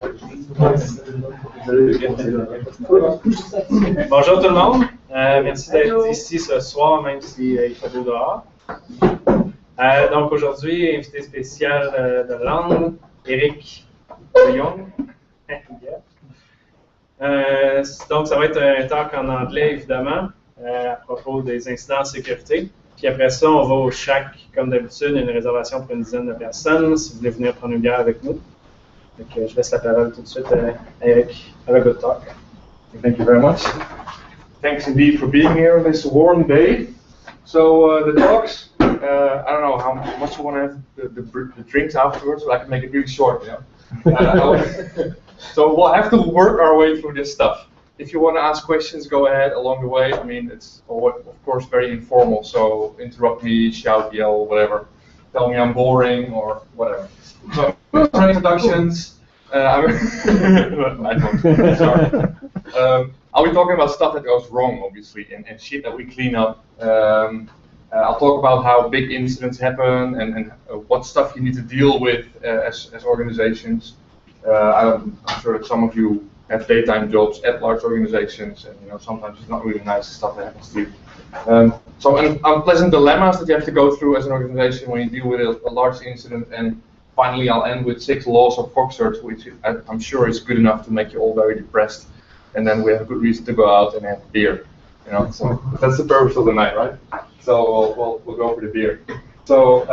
Bonjour tout le monde, merci d'être ici ce soir, même s'il fait beau dehors. Donc aujourd'hui, invité spécial de Londres, Eric de Young. Donc ça va être un talk en anglais évidemment, à propos des incidents de sécurité. Puis après ça, on va au shack, comme d'habitude, une réservation pour une dizaine de personnes, si vous voulez venir prendre une bière avec nous. Donc, je laisse la parole tout de suite à Eric. Have a good talk. Thank you very much. Thanks indeed for being here on this warm day. So the talks, I don't know how much you want to have the drinks afterwards, but I can make it really short. You know? So we'll have to work our way through this stuff. If you want to ask questions, go ahead along the way. I mean, it's of course very informal, so interrupt me, shout, yell, whatever. Tell me I'm boring or whatever. So, introductions. I don't. Sorry. I'll be talking about stuff that goes wrong, obviously, and shit that we clean up. I'll talk about how big incidents happen and what stuff you need to deal with as organizations. I'm sure that some of you have daytime jobs at large organizations, and you know sometimes it's not really nice stuff that happens to you. So unpleasant dilemmas that you have to go through as an organization when you deal with a large incident, and finally I'll end with 6 laws of Foxtrot, which I'm sure is good enough to make you all very depressed, and then we have a good reason to go out and have beer. You know, so that's the purpose of the night, right? So we'll go for the beer. So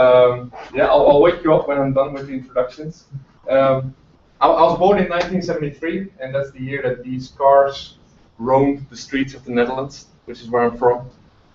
yeah, I'll wake you up when I'm done with the introductions. I was born in 1973, and that's the year that these cars roamed the streets of the Netherlands, which is where I'm from.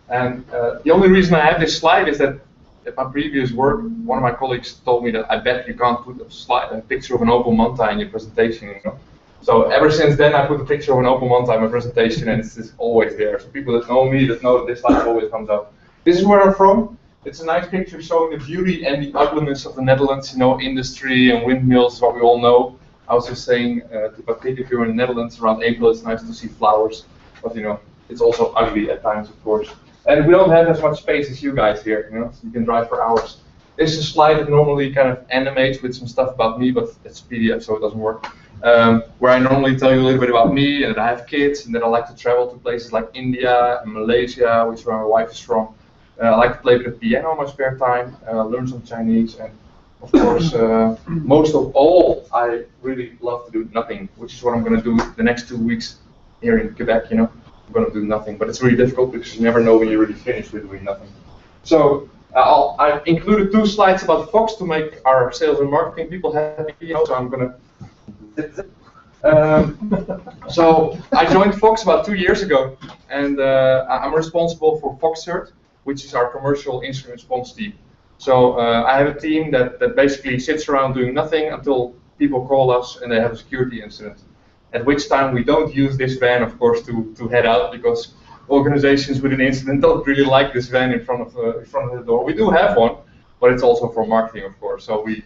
And the only reason I have this slide is that at my previous work, one of my colleagues told me that I bet you can't put a picture of an Opel Manta in your presentation. You know? So ever since then, I put a picture of an Opel Manta in my presentation, and it's just always there. So people that know me, that know that this slide always comes up. This is where I'm from. It's a nice picture showing the beauty and the ugliness of the Netherlands. You know, industry and windmills is what we all know. I was just saying to Patrick, if you're in the Netherlands around April, it's nice to see flowers, but you know, it's also ugly at times, of course. And we don't have as much space as you guys here, you know, so you can drive for hours. This is a slide that normally kind of animates with some stuff about me, but it's a PDF, so it doesn't work. Where I normally tell you a little bit about me, and that I have kids, and that I like to travel to places like India and Malaysia, which is where my wife is from. I like to play with the piano in my spare time, learn some Chinese, and of course, most of all, I really love to do nothing, which is what I'm going to do the next 2 weeks here in Quebec, you know. I'm going to do nothing, but it's really difficult because you never know when you're really finished with doing nothing. So I've included 2 slides about Fox to make our sales and marketing people happy, you know, so I'm going to... So I joined Fox about 2 years ago, and I'm responsible for Foxcert, which is our commercial incident response team. So I have a team that basically sits around doing nothing until people call us and they have a security incident. At which time we don't use this van, of course, to head out, because organizations with an incident don't really like this van in front of the door. We do have one, but it's also for marketing, of course. So we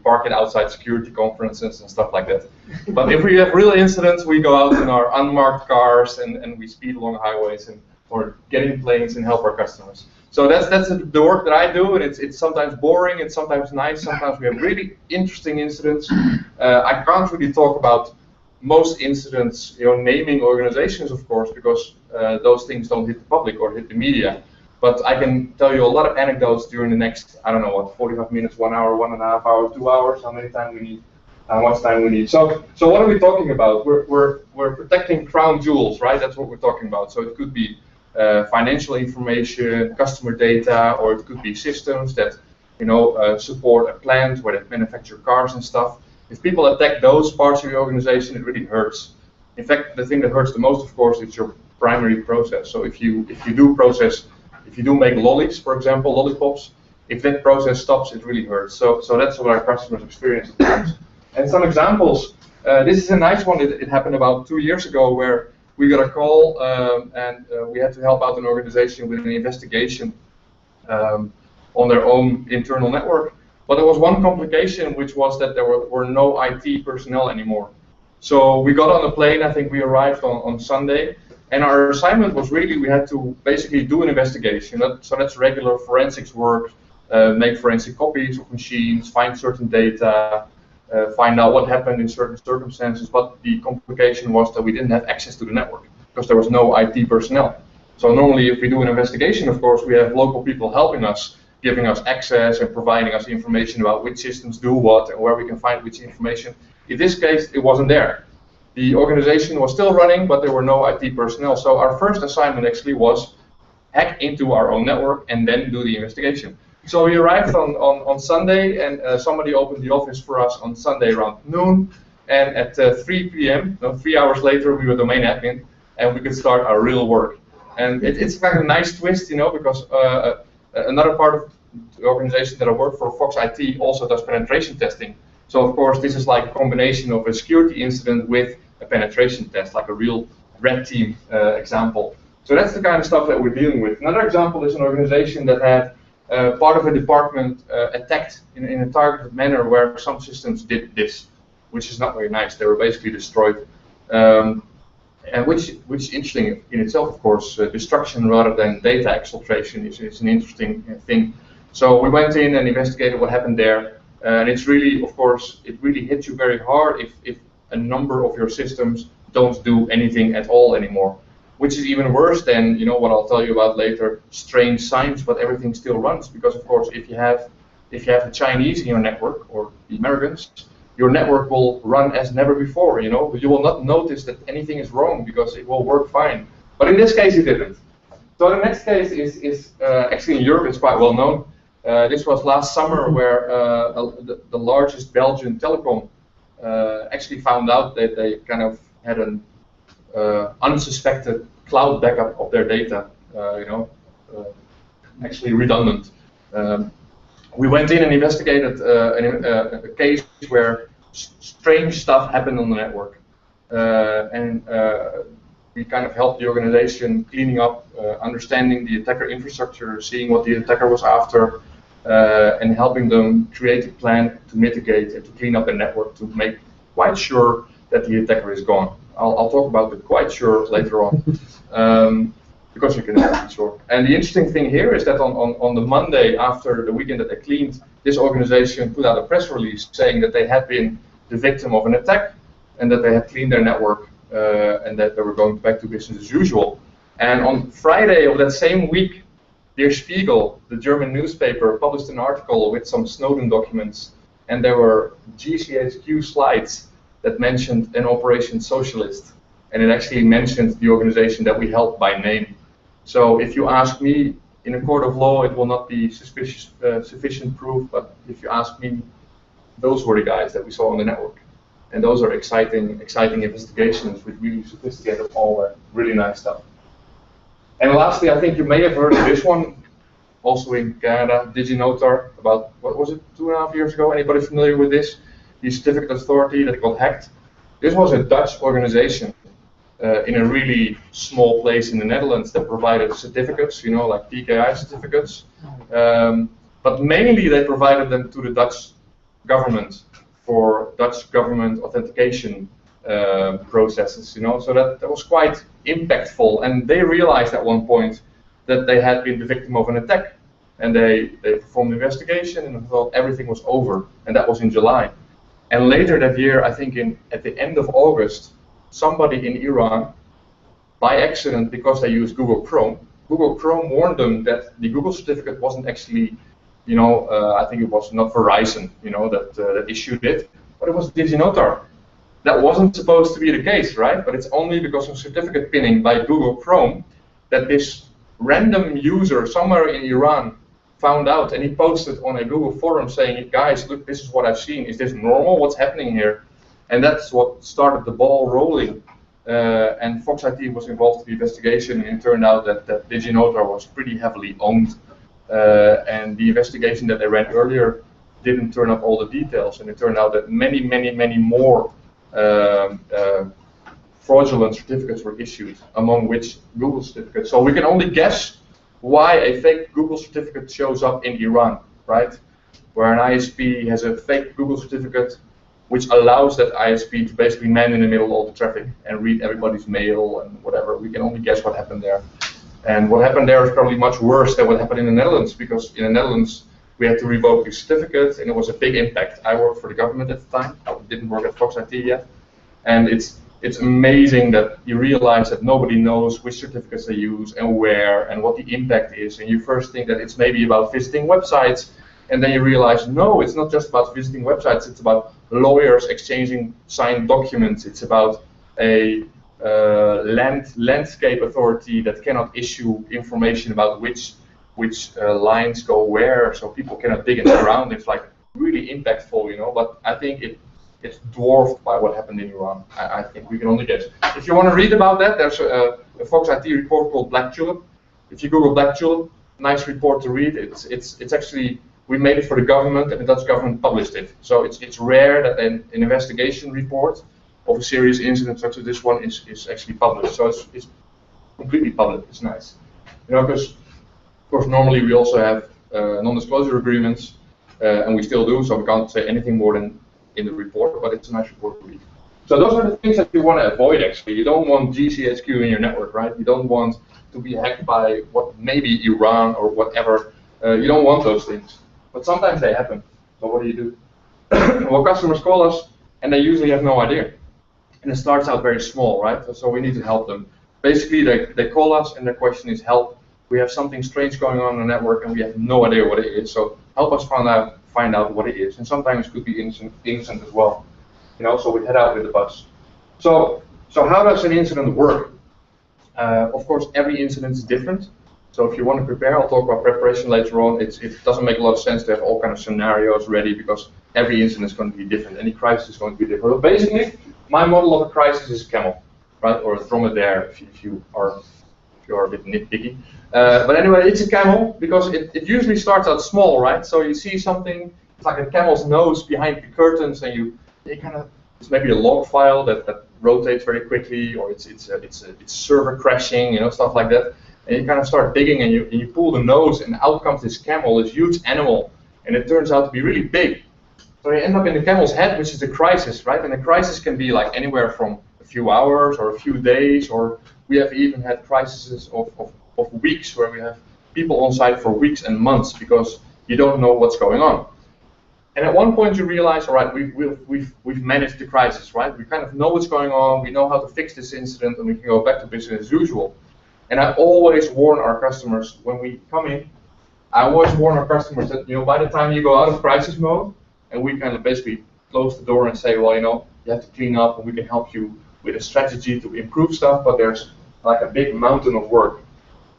park it outside security conferences and stuff like that. But if we have real incidents, we go out in our unmarked cars and we speed along highways or get in planes and help our customers. So that's the work that I do, and it's sometimes boring, it's sometimes nice, sometimes we have really interesting incidents. I can't really talk about most incidents, you know, naming organizations, of course, because those things don't hit the public or hit the media. But I can tell you a lot of anecdotes during the next, I don't know what, 45 minutes, 1 hour, 1.5 hours, 2 hours, how much time we need. So what are we talking about? We're protecting crown jewels, right? That's what we're talking about. So it could be financial information, customer data, or it could be systems that, you know, support a plant where they manufacture cars and stuff. If people attack those parts of your organization, it really hurts. In fact, the thing that hurts the most, of course, is your primary process. So if you do make lollies, for example, lollipops, if that process stops, it really hurts. So that's what our customers experience at times. And some examples. This is a nice one. It happened about 2 years ago, where we got a call and we had to help out an organization with an investigation on their own internal network. But there was one complication, which was that there were no IT personnel anymore. So we got on a plane, I think we arrived on Sunday, and our assignment was really, we had to basically do an investigation. So that's regular forensics work, make forensic copies of machines, find certain data, find out what happened in certain circumstances, but the complication was that we didn't have access to the network because there was no IT personnel. So normally if we do an investigation, of course, we have local people helping us, giving us access and providing us information about which systems do what and where we can find which information. In this case, it wasn't there. The organization was still running, but there were no IT personnel. So our first assignment actually was hack into our own network and then do the investigation. So we arrived on Sunday, and somebody opened the office for us on Sunday around noon. And at 3 p.m., 3 hours later, we were domain admin, and we could start our real work. And it's kind of a nice twist, you know, because another part of the organization that I work for, Fox IT, also does penetration testing. So of course, this is like a combination of a security incident with a penetration test, like a real red team example. So that's the kind of stuff that we're dealing with. Another example is an organization that had part of a department attacked in a targeted manner where some systems did this, which is not very nice. They were basically destroyed. And which is interesting in itself, of course. Destruction rather than data exfiltration is an interesting thing. So we went in and investigated what happened there. And it's really, of course, it really hits you very hard if a number of your systems don't do anything at all anymore. Which is even worse than, you know, what I'll tell you about later, strange signs, but everything still runs. Because of course, if you have the Chinese in your network or the Americans, your network will run as never before. You know, you will not notice that anything is wrong because it will work fine. But in this case, it didn't. So the next case is actually in Europe. It's quite well known. This was last summer where the largest Belgian telecom actually found out that they kind of had an unsuspected cloud backup of their data, actually redundant. We went in and investigated a case where strange stuff happened on the network, and we kind of helped the organization cleaning up, understanding the attacker infrastructure, seeing what the attacker was after, and helping them create a plan to mitigate and to clean up the network to make quite sure that the attacker is gone. I'll talk about the quite sure later on, because you can never be sure. And the interesting thing here is that on the Monday after the weekend that they cleaned, this organization put out a press release saying that they had been the victim of an attack and that they had cleaned their network and that they were going back to business as usual. And on Friday of that same week, Der Spiegel, the German newspaper, published an article with some Snowden documents, and there were GCHQ slides that mentioned an Operation Socialist, and it actually mentioned the organization that we helped by name. So if you ask me, in a court of law, it will not be sufficient proof, but if you ask me, those were the guys that we saw on the network. And those are exciting investigations with really sophisticated malware, really nice stuff. And lastly, I think you may have heard of this one, also in Canada, DigiNotar, about, what was it, 2.5 years ago? Anybody familiar with this? The certificate authority that got hacked. This was a Dutch organization in a really small place in the Netherlands that provided certificates, you know, like PKI certificates. But mainly they provided them to the Dutch government for Dutch government authentication processes, you know, so that was quite impactful. And they realized at one point that they had been the victim of an attack, and they performed an investigation and thought everything was over, and that was in July. And later that year, I think at the end of August, somebody in Iran, by accident, because they used Google Chrome warned them that the Google certificate wasn't actually, you know, I think it was not Verizon, you know, that issued it, but it was DigiNotar. That wasn't supposed to be the case, right? But it's only because of certificate pinning by Google Chrome that this random user somewhere in Iran found out, and he posted on a Google forum saying, guys, look, this is what I've seen. Is this normal? What's happening here? And that's what started the ball rolling. And Fox IT was involved in the investigation, and it turned out that DigiNotar was pretty heavily owned. And the investigation that they ran earlier didn't turn up all the details, and it turned out that many, many, many more fraudulent certificates were issued, among which Google certificates. So we can only guess why a fake Google certificate shows up in Iran, right? Where an ISP has a fake Google certificate which allows that ISP to basically man in the middle of all the traffic and read everybody's mail and whatever. We can only guess what happened there. And what happened there is probably much worse than what happened in the Netherlands, because in the Netherlands, we had to revoke these certificates, and it was a big impact. I worked for the government at the time. I didn't work at Fox IT yet, and it's amazing that you realize that nobody knows which certificates they use and where and what the impact is. And you first think that it's maybe about visiting websites, and then you realize, no, it's not just about visiting websites. It's about lawyers exchanging signed documents. It's about a landscape authority that cannot issue information about which lines go where, so people cannot dig in the ground. It's like really impactful, you know. But I think it's dwarfed by what happened in Iran. I think we can only guess. If you want to read about that, there's a Fox IT report called Black Tulip. If you Google Black Tulip, nice report to read. It's actually, we made it for the government, and the Dutch government published it. So it's rare that an investigation report of a serious incident such as this one is actually published. So it's completely public. It's nice, you know, because of course normally we also have non-disclosure agreements, and we still do. So we can't say anything more than in the report, but it's a nice report to read. So those are the things that you want to avoid. Actually, you don't want GCHQ in your network, right? You don't want to be hacked by what maybe Iran or whatever. You don't want those things, but sometimes they happen. So what do? Well, customers call us, and they usually have no idea. And it starts out very small, right? So we need to help them. Basically, they call us, and their question is, help. We have something strange going on in the network, and we have no idea what it is. So help us find out what it is. And sometimes it could be innocent as well. You know, so we head out with the bus. So how does an incident work? Of course, every incident is different. So if you want to prepare, I'll talk about preparation later on. It doesn't make a lot of sense to have all kind of scenarios ready, because every incident is going to be different. Any crisis is going to be different. But basically, my model of a crisis is a camel, right, or a dromedary if you are a bit nitpicky. But anyway, it's a camel because it usually starts out small, right? So you see something, it's like a camel's nose behind the curtains, and it's maybe a log file that rotates very quickly, or it's server crashing, you know, stuff like that. And you kind of start digging, and you pull the nose, and out comes this camel, this huge animal, and it turns out to be really big. So you end up in the camel's head, which is a crisis, right? And a crisis can be like anywhere from a few hours or a few days, or we have even had crises of weeks where we have people on site for weeks and months because you don't know what's going on. And at one point you realize, all right, we've managed the crisis, right? We kind of know what's going on, we know how to fix this incident, and we can go back to business as usual. And I always warn our customers when we come in. I always warn our customers that, you know, by the time you go out of crisis mode, and we kind of basically close the door and say, well, you know, you have to clean up, and we can help you with a strategy to improve stuff, but there's like a big mountain of work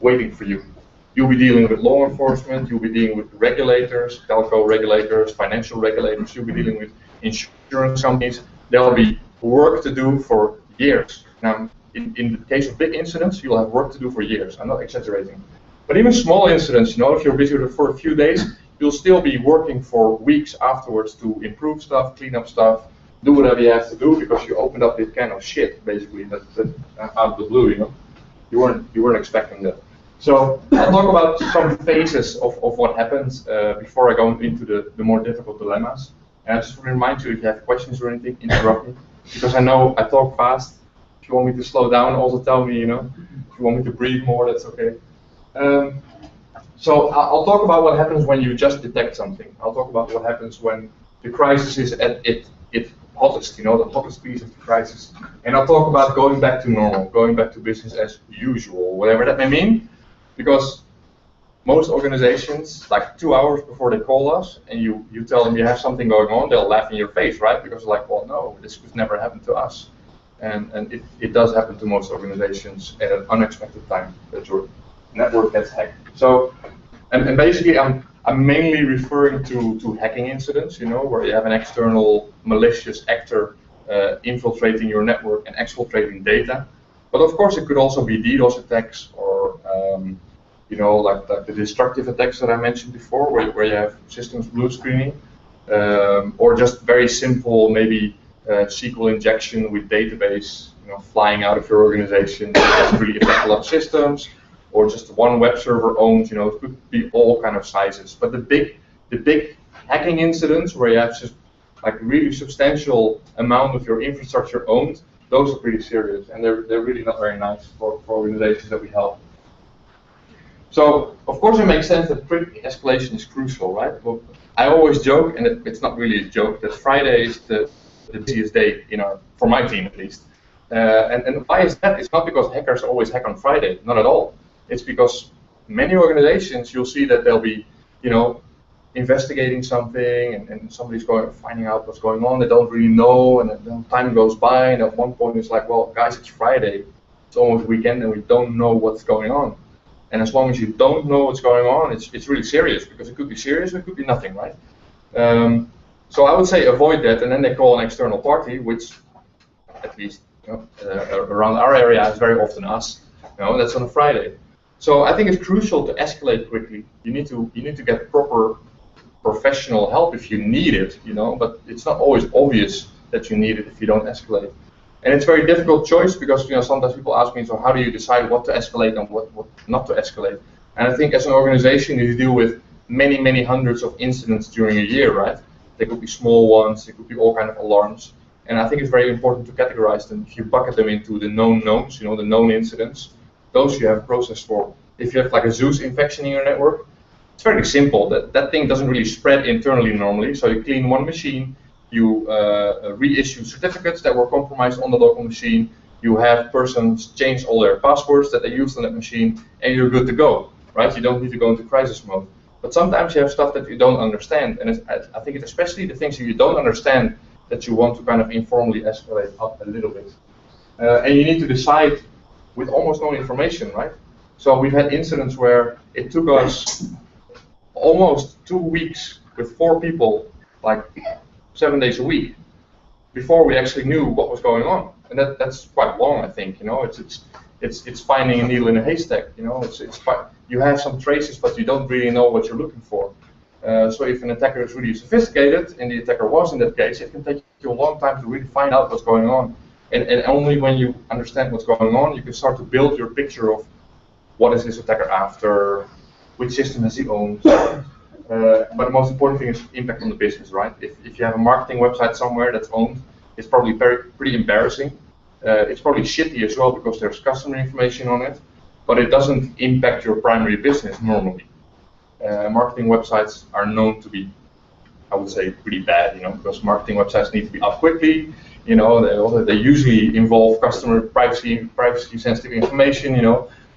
waiting for you. You'll be dealing with law enforcement, you'll be dealing with regulators, telco regulators, financial regulators, you'll be dealing with insurance companies. There'll be work to do for years. Now, in the case of big incidents, you'll have work to do for years. I'm not exaggerating. But even small incidents, you know, if you're busy with it for a few days, you'll still be working for weeks afterwards to improve stuff, clean up stuff, do whatever you have to do, because you opened up this kind of shit, basically, that out of the blue, you know. You weren't expecting that. So I'll talk about some phases of what happens before I go into the more difficult dilemmas. And I just want to remind you, if you have questions or anything, interrupt me, because I know I talk fast. If you want me to slow down, also tell me, you know. If you want me to breathe more, that's okay. So I'll talk about what happens when you just detect something. I'll talk about what happens when the crisis is at its hottest, you know, the hottest piece of the crisis. And I'll talk about going back to normal, going back to business as usual, whatever that may mean. Because most organizations, like 2 hours before they call us, and you tell them you have something going on, they'll laugh in your face, right? Because like, well, no, this could never happen to us. And it does happen to most organizations at an unexpected time that your network gets hacked. So, and basically I'm mainly referring to hacking incidents, you know, where you have an external malicious actor infiltrating your network and exfiltrating data. But of course it could also be DDoS attacks, or you know, like the destructive attacks that I mentioned before, where you have systems blue screening, or just very simple, maybe SQL injection with database, you know, flying out of your organization. That doesn't really affect a lot of systems, or just one web server owned. You know, it could be all kind of sizes. But the big hacking incidents where you have just like really substantial amount of your infrastructure owned, those are pretty serious, and they're really not very nice for organizations that we help. So of course it makes sense that quick escalation is crucial, right? Well, I always joke, and it's not really a joke, that Friday is the busiest day, for my team at least. And why is that? It's not because hackers always hack on Friday, not at all. It's because many organizations, you'll see that they'll be, investigating something, and somebody's finding out what's going on. They don't really know, and then time goes by, and at one point it's like, well, guys, it's Friday, it's almost weekend, and we don't know what's going on. And as long as you don't know what's going on, it's really serious, because it could be serious or it could be nothing, right? So I would say avoid that, and then they call an external party, which, at least around our area, is very often us. That's on a Friday. So I think it's crucial to escalate quickly. You need to get proper professional help if you need it, but it's not always obvious that you need it if you don't escalate. And it's a very difficult choice, because sometimes people ask me, so how do you decide what to escalate and what not to escalate? And I think as an organization, you deal with many, many hundreds of incidents during a year, right? They could be small ones, they could be all kind of alarms. And I think it's very important to categorize them. If you bucket them into the known knowns, the known incidents, those you have a process for. If you have like a Zeus infection in your network, it's very simple. That thing doesn't really spread internally normally. So you clean one machine, you reissue certificates that were compromised on the local machine, you have persons change all their passwords that they used on that machine, and you're good to go, right? You don't need to go into crisis mode. But sometimes you have stuff that you don't understand, and I think it's especially the things that you don't understand that you want to kind of informally escalate up a little bit. And you need to decide with almost no information, right? So we've had incidents where it took us almost 2 weeks with 4 people, like 7 days a week, before we actually knew what was going on, and that's quite long, I think. It's finding a needle in a haystack. You have some traces, but you don't really know what you're looking for. So if an attacker is really sophisticated, and the attacker was in that case, it can take you a long time to really find out what's going on. And only when you understand what's going on, you can start to build your picture of what is this attacker after, which system has he owned. But the most important thing is impact on the business, right? If you have a marketing website somewhere that's owned, it's probably pretty embarrassing. It's probably shitty as well, because there's customer information on it, but it doesn't impact your primary business normally. Marketing websites are known to be, I would say, pretty bad, because marketing websites need to be up quickly. They usually involve customer privacy sensitive information,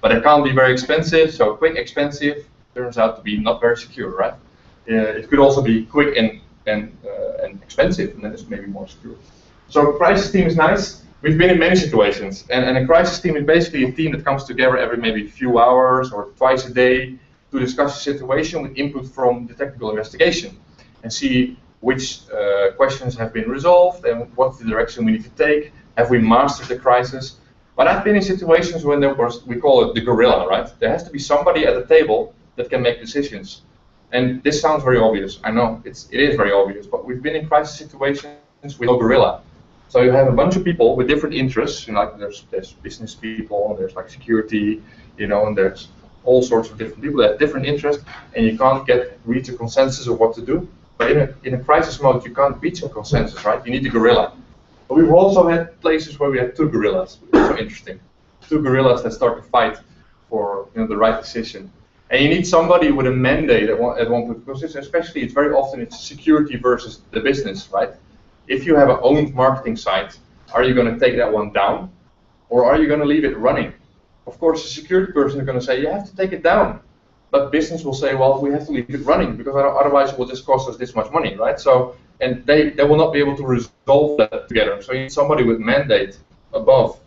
but it can't be very expensive. So quick, expensive turns out to be not very secure, right? It could also be quick and expensive, and then it's maybe more secure. So a crisis team is nice. We've been in many situations, and a crisis team is basically a team that comes together every maybe few hours or twice a day to discuss the situation with input from the technical investigation and see which questions have been resolved and what's the direction we need to take. Have we mastered the crisis? But I've been in situations when there was, we call it the gorilla, right? There has to be somebody at the table that can make decisions. And this sounds very obvious. I know it is very obvious, but we've been in crisis situations with no gorilla. So you have a bunch of people with different interests. Like there's business people, there's like security, and there's all sorts of different people that have different interests, and you can't reach a consensus of what to do. But in a crisis mode, you can't reach a consensus, right? You need a gorilla. But we've also had places where we had 2 gorillas, which is so interesting. 2 gorillas that start to fight for the right decision. And you need somebody with a mandate at one point, because it's very often it's security versus the business, right? If you have an owned marketing site, are you going to take that one down, or are you going to leave it running? Of course, a security person is going to say you have to take it down, but business will say, well, we have to leave it running, because otherwise it will just cost us this much money, right? So, and they will not be able to resolve that together. So you need somebody with mandate above,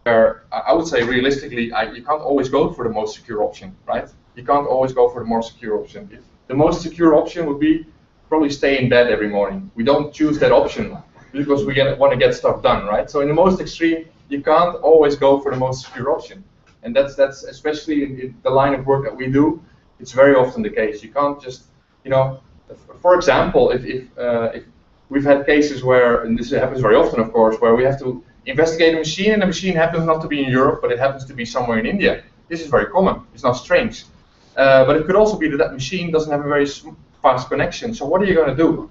where I would say realistically, you can't always go for the most secure option, right? You can't always go for the more secure option. The most secure option would be probably stay in bed every morning. We don't choose that option because we want to get stuff done, right? So in the most extreme, you can't always go for the most secure option. And that's especially in the line of work that we do, it's very often the case. You can't just, for example, if we've had cases where, and this happens very often, of course, where we have to investigate a machine, and the machine happens not to be in Europe, but it happens to be somewhere in India. This is very common. It's not strange. But it could also be that machine doesn't have a very fast connection. So what are you going to do?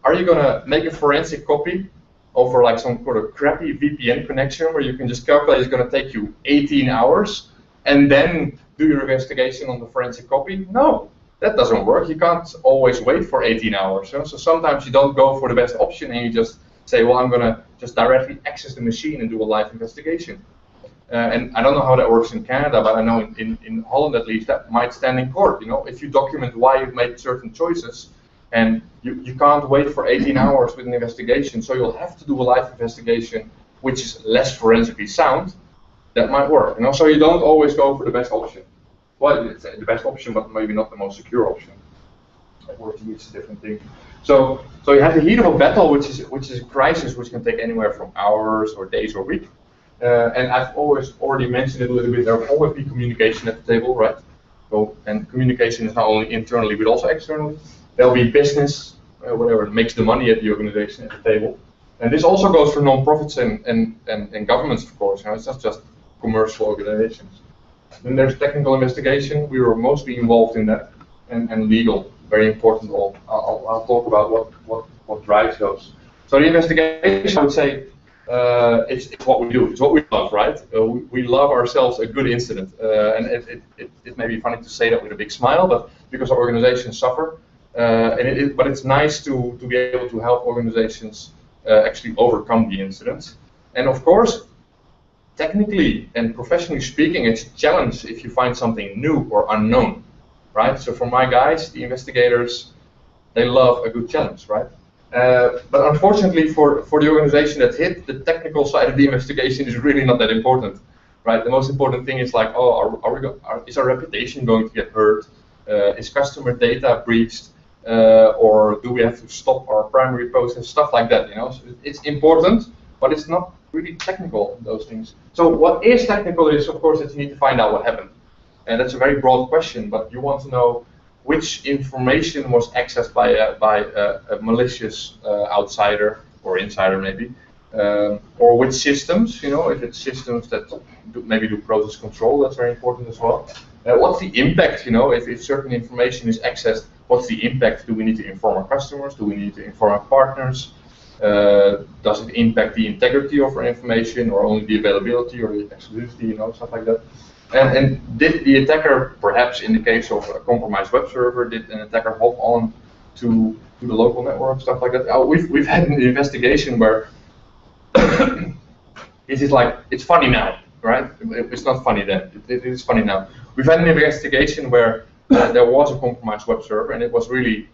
Are you going to make a forensic copy over like some sort of crappy VPN connection where you can just calculate it's going to take you 18 hours, and then do your investigation on the forensic copy? No, that doesn't work. You can't always wait for 18 hours. So sometimes you don't go for the best option and you just say, well, I'm going to just directly access the machine and do a live investigation. And I don't know how that works in Canada, but I know in Holland at least that might stand in court. If you document why you've made certain choices, and you can't wait for 18 hours with an investigation, so you'll have to do a live investigation, which is less forensically sound. That might work. So you don't always go for the best option. Well, it's the best option, but maybe not the most secure option. Or it's a different thing. So you have the heat of a battle, which is a crisis, which can take anywhere from hours or days or weeks. And I've already mentioned it a little bit. There will always be communication at the table, right? So, and communication is not only internally but also externally. There'll be business, whatever makes the money at the organization at the table. And this also goes for non-profits and governments, of course. It's not just commercial organizations. Then there's technical investigation. We were mostly involved in that, and legal, very important role. I'll talk about what drives those. So the investigation, I would say, it's what we do. It's what we love, right? We love ourselves a good incident, and it may be funny to say that with a big smile, but because our organizations suffer, but it's nice to be able to help organizations actually overcome the incidents. And of course, technically and professionally speaking, it's a challenge if you find something new or unknown, right? So for my guys, the investigators, they love a good challenge, right? But unfortunately for the organization that hit, the technical side of the investigation is really not that important, right? The most important thing is like, is our reputation going to get hurt? Is customer data breached? Or do we have to stop our primary process? Stuff like that, So it's important, but it's not really technical, those things. So what is technical is, of course, that you need to find out what happened. And that's a very broad question, but you want to know which information was accessed by a malicious outsider or insider maybe, or which systems, if it's systems that maybe do process control, that's very important as well. What's the impact, if certain information is accessed, what's the impact? Do we need to inform our customers? Do we need to inform our partners? Does it impact the integrity of our information, or only the availability or the exclusivity, stuff like that? And did the attacker, perhaps in the case of a compromised web server, did an attacker hop on to the local network, stuff like that? We've had an investigation where this is like, it's funny now, right? It's not funny then, it is funny now. We've had an investigation where there was a compromised web server, and it was really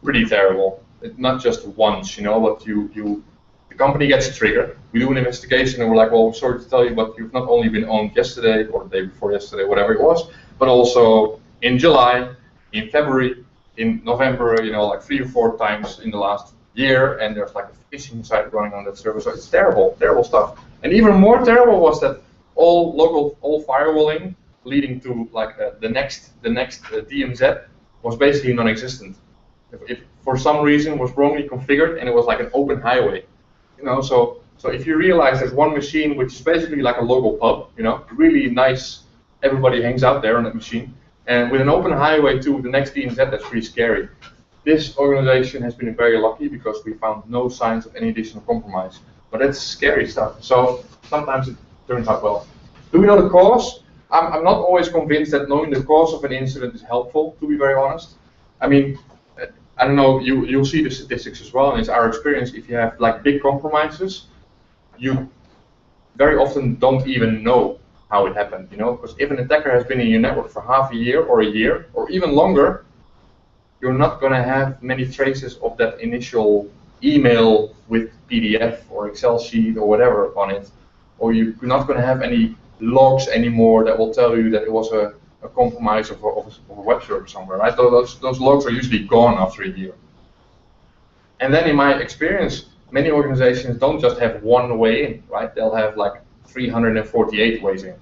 pretty terrible. It's not just once, but the company gets triggered. We do an investigation, and we're like, well, sorry to tell you, but you've not only been owned yesterday or the day before yesterday, whatever it was, but also in July, in February, in November, like 3 or 4 times in the last year, and there's like a phishing site running on that server. So it's terrible, terrible stuff. And even more terrible was that all firewalling leading to like the next DMZ was basically non-existent. If for some reason was wrongly configured, and it was like an open highway. So if you realize there's one machine which is basically like a local pub, really nice, everybody hangs out there on that machine, and with an open highway to the next DMZ, that's pretty scary. This organization has been very lucky because we found no signs of any additional compromise, but that's scary stuff. So sometimes it turns out well. Do we know the cause? I'm not always convinced that knowing the cause of an incident is helpful, to be very honest. I mean, I don't know, you'll see the statistics as well, and it's our experience, if you have like big compromises, you very often don't even know how it happened, because if an attacker has been in your network for half a year or even longer, you're not going to have many traces of that initial email with PDF or Excel sheet or whatever on it, or you're not going to have any logs anymore that will tell you that it was a compromise of a web server somewhere, right? Those logs are usually gone after a year. And then in my experience, many organizations don't just have one way in, right? They'll have like 348 ways in.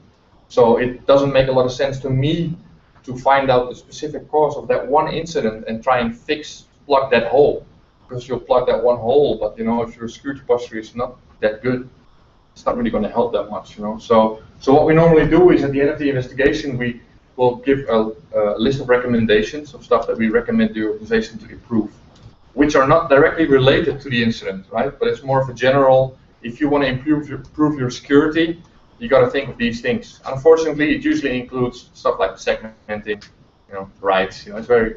So it doesn't make a lot of sense to me to find out the specific cause of that one incident and try and plug that hole. Because you'll plug that one hole, but if your security posture is not that good, it's not really going to help that much, So what we normally do is at the end of the investigation, we will give a list of recommendations of stuff that we recommend the organization to improve, which are not directly related to the incident, right? But it's more of a general, if you want to improve your security, you got to think of these things. Unfortunately, it usually includes stuff like segmenting, rights. It's very,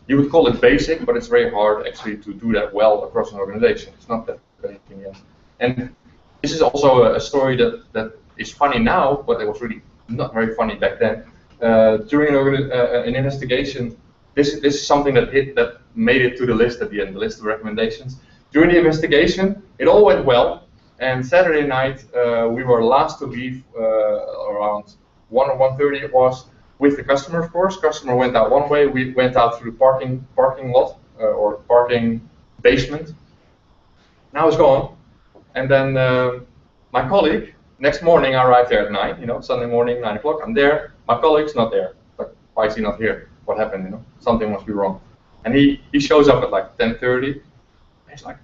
you would call it basic, but it's very hard actually to do that well across an organization. It's not that basic in the end. And this is also a story that is funny now, but it was really not very funny back then. During an investigation, this is something that made it to the list at the end, the list of recommendations. During the investigation, it all went well. And Saturday night, we were last to leave around 1 or 1:30 it was, with the customer, of course. Customer went out one way, we went out through the parking lot or parking basement. Now it's gone. And then my colleague, next morning I arrived there at 9, Sunday morning, 9 o'clock, I'm there. My colleague's not there. Like, why is he not here? What happened, Something must be wrong. And he shows up at like 10:30. He's like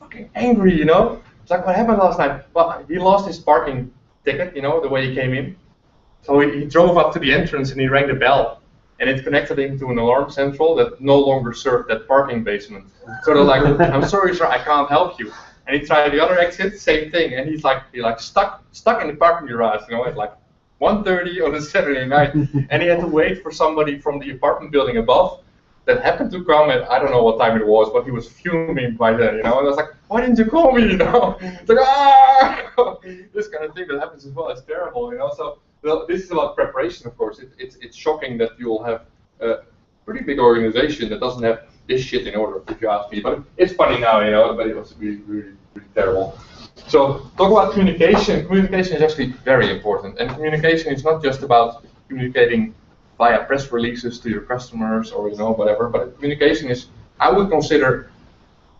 fucking angry, It's like, what happened last night? Well, he lost his parking ticket, the way he came in. So he drove up to the entrance and he rang the bell. And it connected him to an alarm central that no longer served that parking basement. So they're like, I'm sorry, sir, I can't help you. And he tried the other exit, same thing. And he's like stuck in the parking garage, at like 1:30 on a Saturday night. And he had to wait for somebody from the apartment building above that happened to come at, I don't know what time it was, but he was fuming by then, And I was like, why didn't you call me, It's like, this kind of thing that happens as well. It's terrible, So this is about preparation, of course. It's shocking that you'll have a pretty big organization that doesn't have this shit in order, if you ask me. But it's funny now, but it was really, really, really terrible. So talk about communication. Communication is actually very important. And communication is not just about communicating via press releases to your customers or whatever, but communication is, I would consider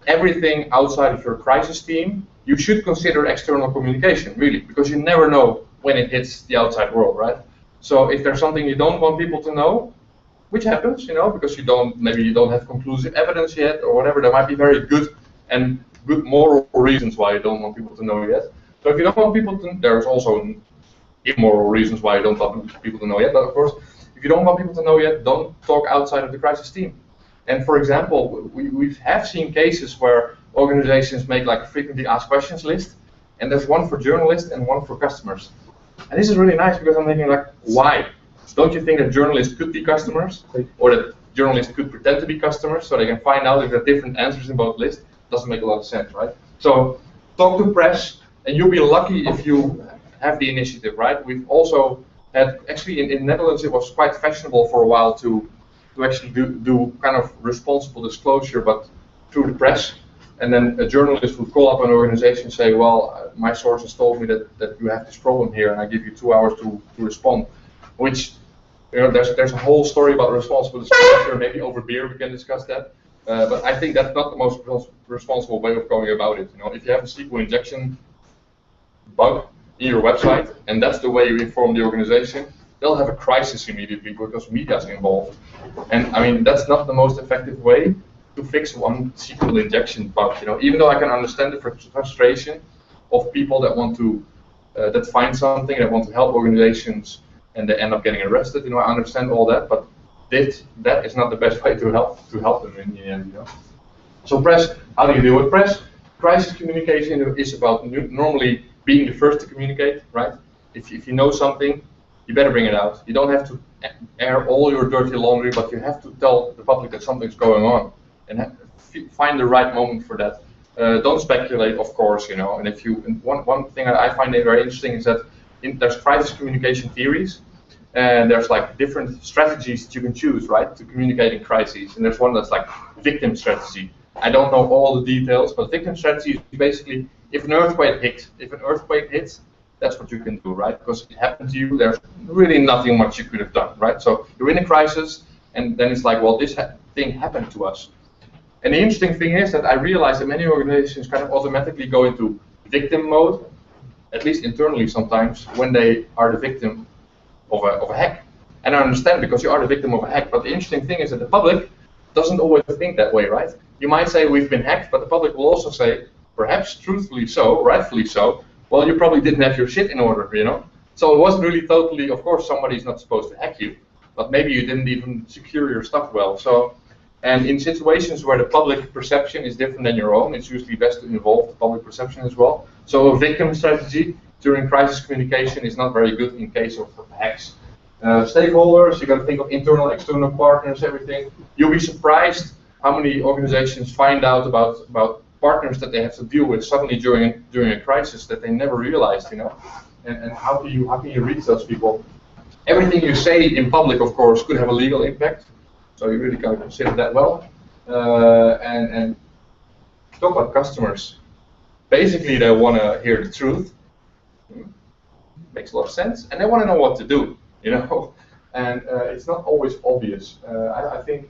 everything outside of your crisis team. You should consider external communication, really, because you never know when it hits the outside world, right? So if there's something you don't want people to know, which happens, because maybe you don't have conclusive evidence yet or whatever, there might be very good moral reasons why you don't want people to know yet. So if you don't want people to, there's also immoral reasons why you don't want people to know yet, but of course, if you don't want people to know yet, don't talk outside of the crisis team. And for example, we have seen cases where organizations make like a frequently asked questions list, and there's one for journalists and one for customers. And this is really nice because I'm thinking like, why? Don't you think that journalists could be customers, or that journalists could pretend to be customers so they can find out if there are different answers in both lists? Doesn't make a lot of sense, right? So talk to press, and you'll be lucky if you have the initiative, right? We've also had, actually in Netherlands it was quite fashionable for a while to actually do kind of responsible disclosure, but through the press. And then a journalist would call up an organization and say, well, my sources told me that you have this problem here, and I give you 2 hours to respond. Which, there's a whole story about responsible disclosure. Maybe over beer we can discuss that. But I think that's not the most responsible way of going about it. If you have a SQL injection bug in your website, and that's the way you inform the organization, they'll have a crisis immediately because media is involved. And I mean, that's not the most effective way to fix one SQL injection bug. Even though I can understand the frustration of people that want to, that find something, that want to help organizations, and they end up getting arrested. I understand all that, but that is not the best way to help them in the end. So press, how do you deal with press? Crisis communication is about normally being the first to communicate, right? If you know something, you better bring it out. You don't have to air all your dirty laundry, but you have to tell the public that something's going on, and find the right moment for that. Don't speculate, of course, And one thing that I find very interesting is that there's crisis communication theories, and there's like different strategies that you can choose, right, to communicate in crises. And there's one that's like victim strategy. I don't know all the details, but victim strategy is basically if an earthquake hits, that's what you can do, right? Because it happened to you, there's really nothing much you could have done, right? So you're in a crisis, and then it's like, well, this thing happened to us. And the interesting thing is that I realize that many organizations kind of automatically go into victim mode, at least internally sometimes, when they are the victim of a hack. And I understand, because you are the victim of a hack, but the interesting thing is that the public doesn't always think that way, right? You might say we've been hacked, but the public will also say, perhaps truthfully so, rightfully so, well, you probably didn't have your shit in order, So it wasn't really totally, of course, somebody's not supposed to hack you, but maybe you didn't even secure your stuff well. So, and in situations where the public perception is different than your own, it's usually best to involve the public perception as well. So a victim strategy during crisis communication is not very good in case of hacks. Stakeholders, you got to think of internal, external partners, everything. You'll be surprised how many organizations find out about partners that they have to deal with suddenly during a crisis that they never realized, you know. And how can you reach those people? Everything you say in public, of course, could have a legal impact. So you really got to consider that well. And talk about customers. Basically, they want to hear the truth. Makes a lot of sense, and they want to know what to do. You know, and it's not always obvious. I think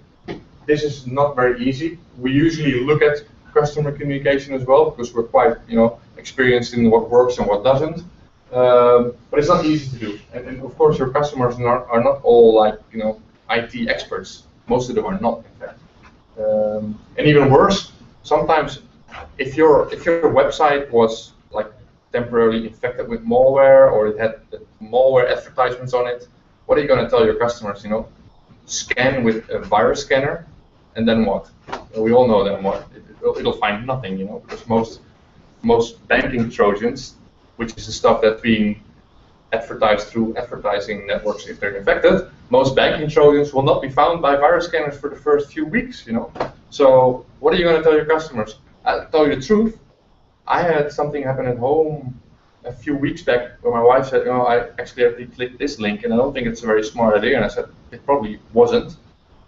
this is not very easy. We usually look at customer communication as well because we're quite, you know, experienced in what works and what doesn't. But it's not easy to do. And of course, your customers are not all like, you know, IT experts. Most of them are not, in fact. And even worse, sometimes if your website was like temporarily infected with malware, or it had malware advertisements on it, what are you going to tell your customers? You know, scan with a virus scanner, and then what? We all know then what. It'll find nothing, you know, because most banking Trojans, which is the stuff that's being advertised through advertising networks if they're infected, most banking Trojans will not be found by virus scanners for the first few weeks, you know. So what are you going to tell your customers? I'll tell you the truth. I had something happen at home a few weeks back where my wife said, you know, I accidentally clicked this link and I don't think it's a very smart idea. And I said, it probably wasn't.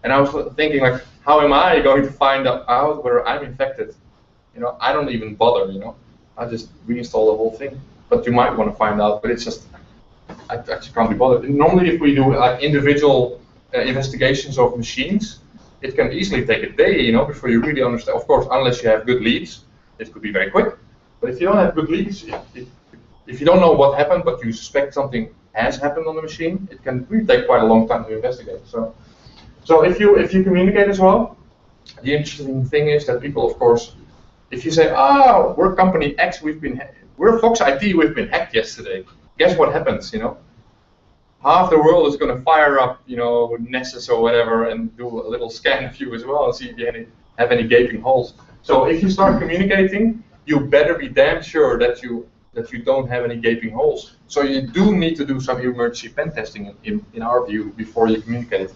And I was thinking, like, how am I going to find out whether I'm infected? You know, I don't even bother, you know. I just reinstall the whole thing. But you might want to find out, but it's just, I actually can't be bothered. Normally, if we do like individual investigations of machines, it can easily take a day, you know, before you really understand. Of course, unless you have good leads, it could be very quick. But if you don't have good leads, if you don't know what happened, but you suspect something has happened on the machine, it can really take quite a long time to investigate. So if you communicate as well, the interesting thing is that people, of course, if you say, oh, we're company X, we're Fox IT, we've been hacked yesterday. Guess what happens, you know? Half the world is going to fire up, you know, Nessus or whatever and do a little scan of you as well and see if you have any gaping holes. So if you start communicating, you better be damn sure that you don't have any gaping holes. So you do need to do some emergency pen testing in our view before you communicate.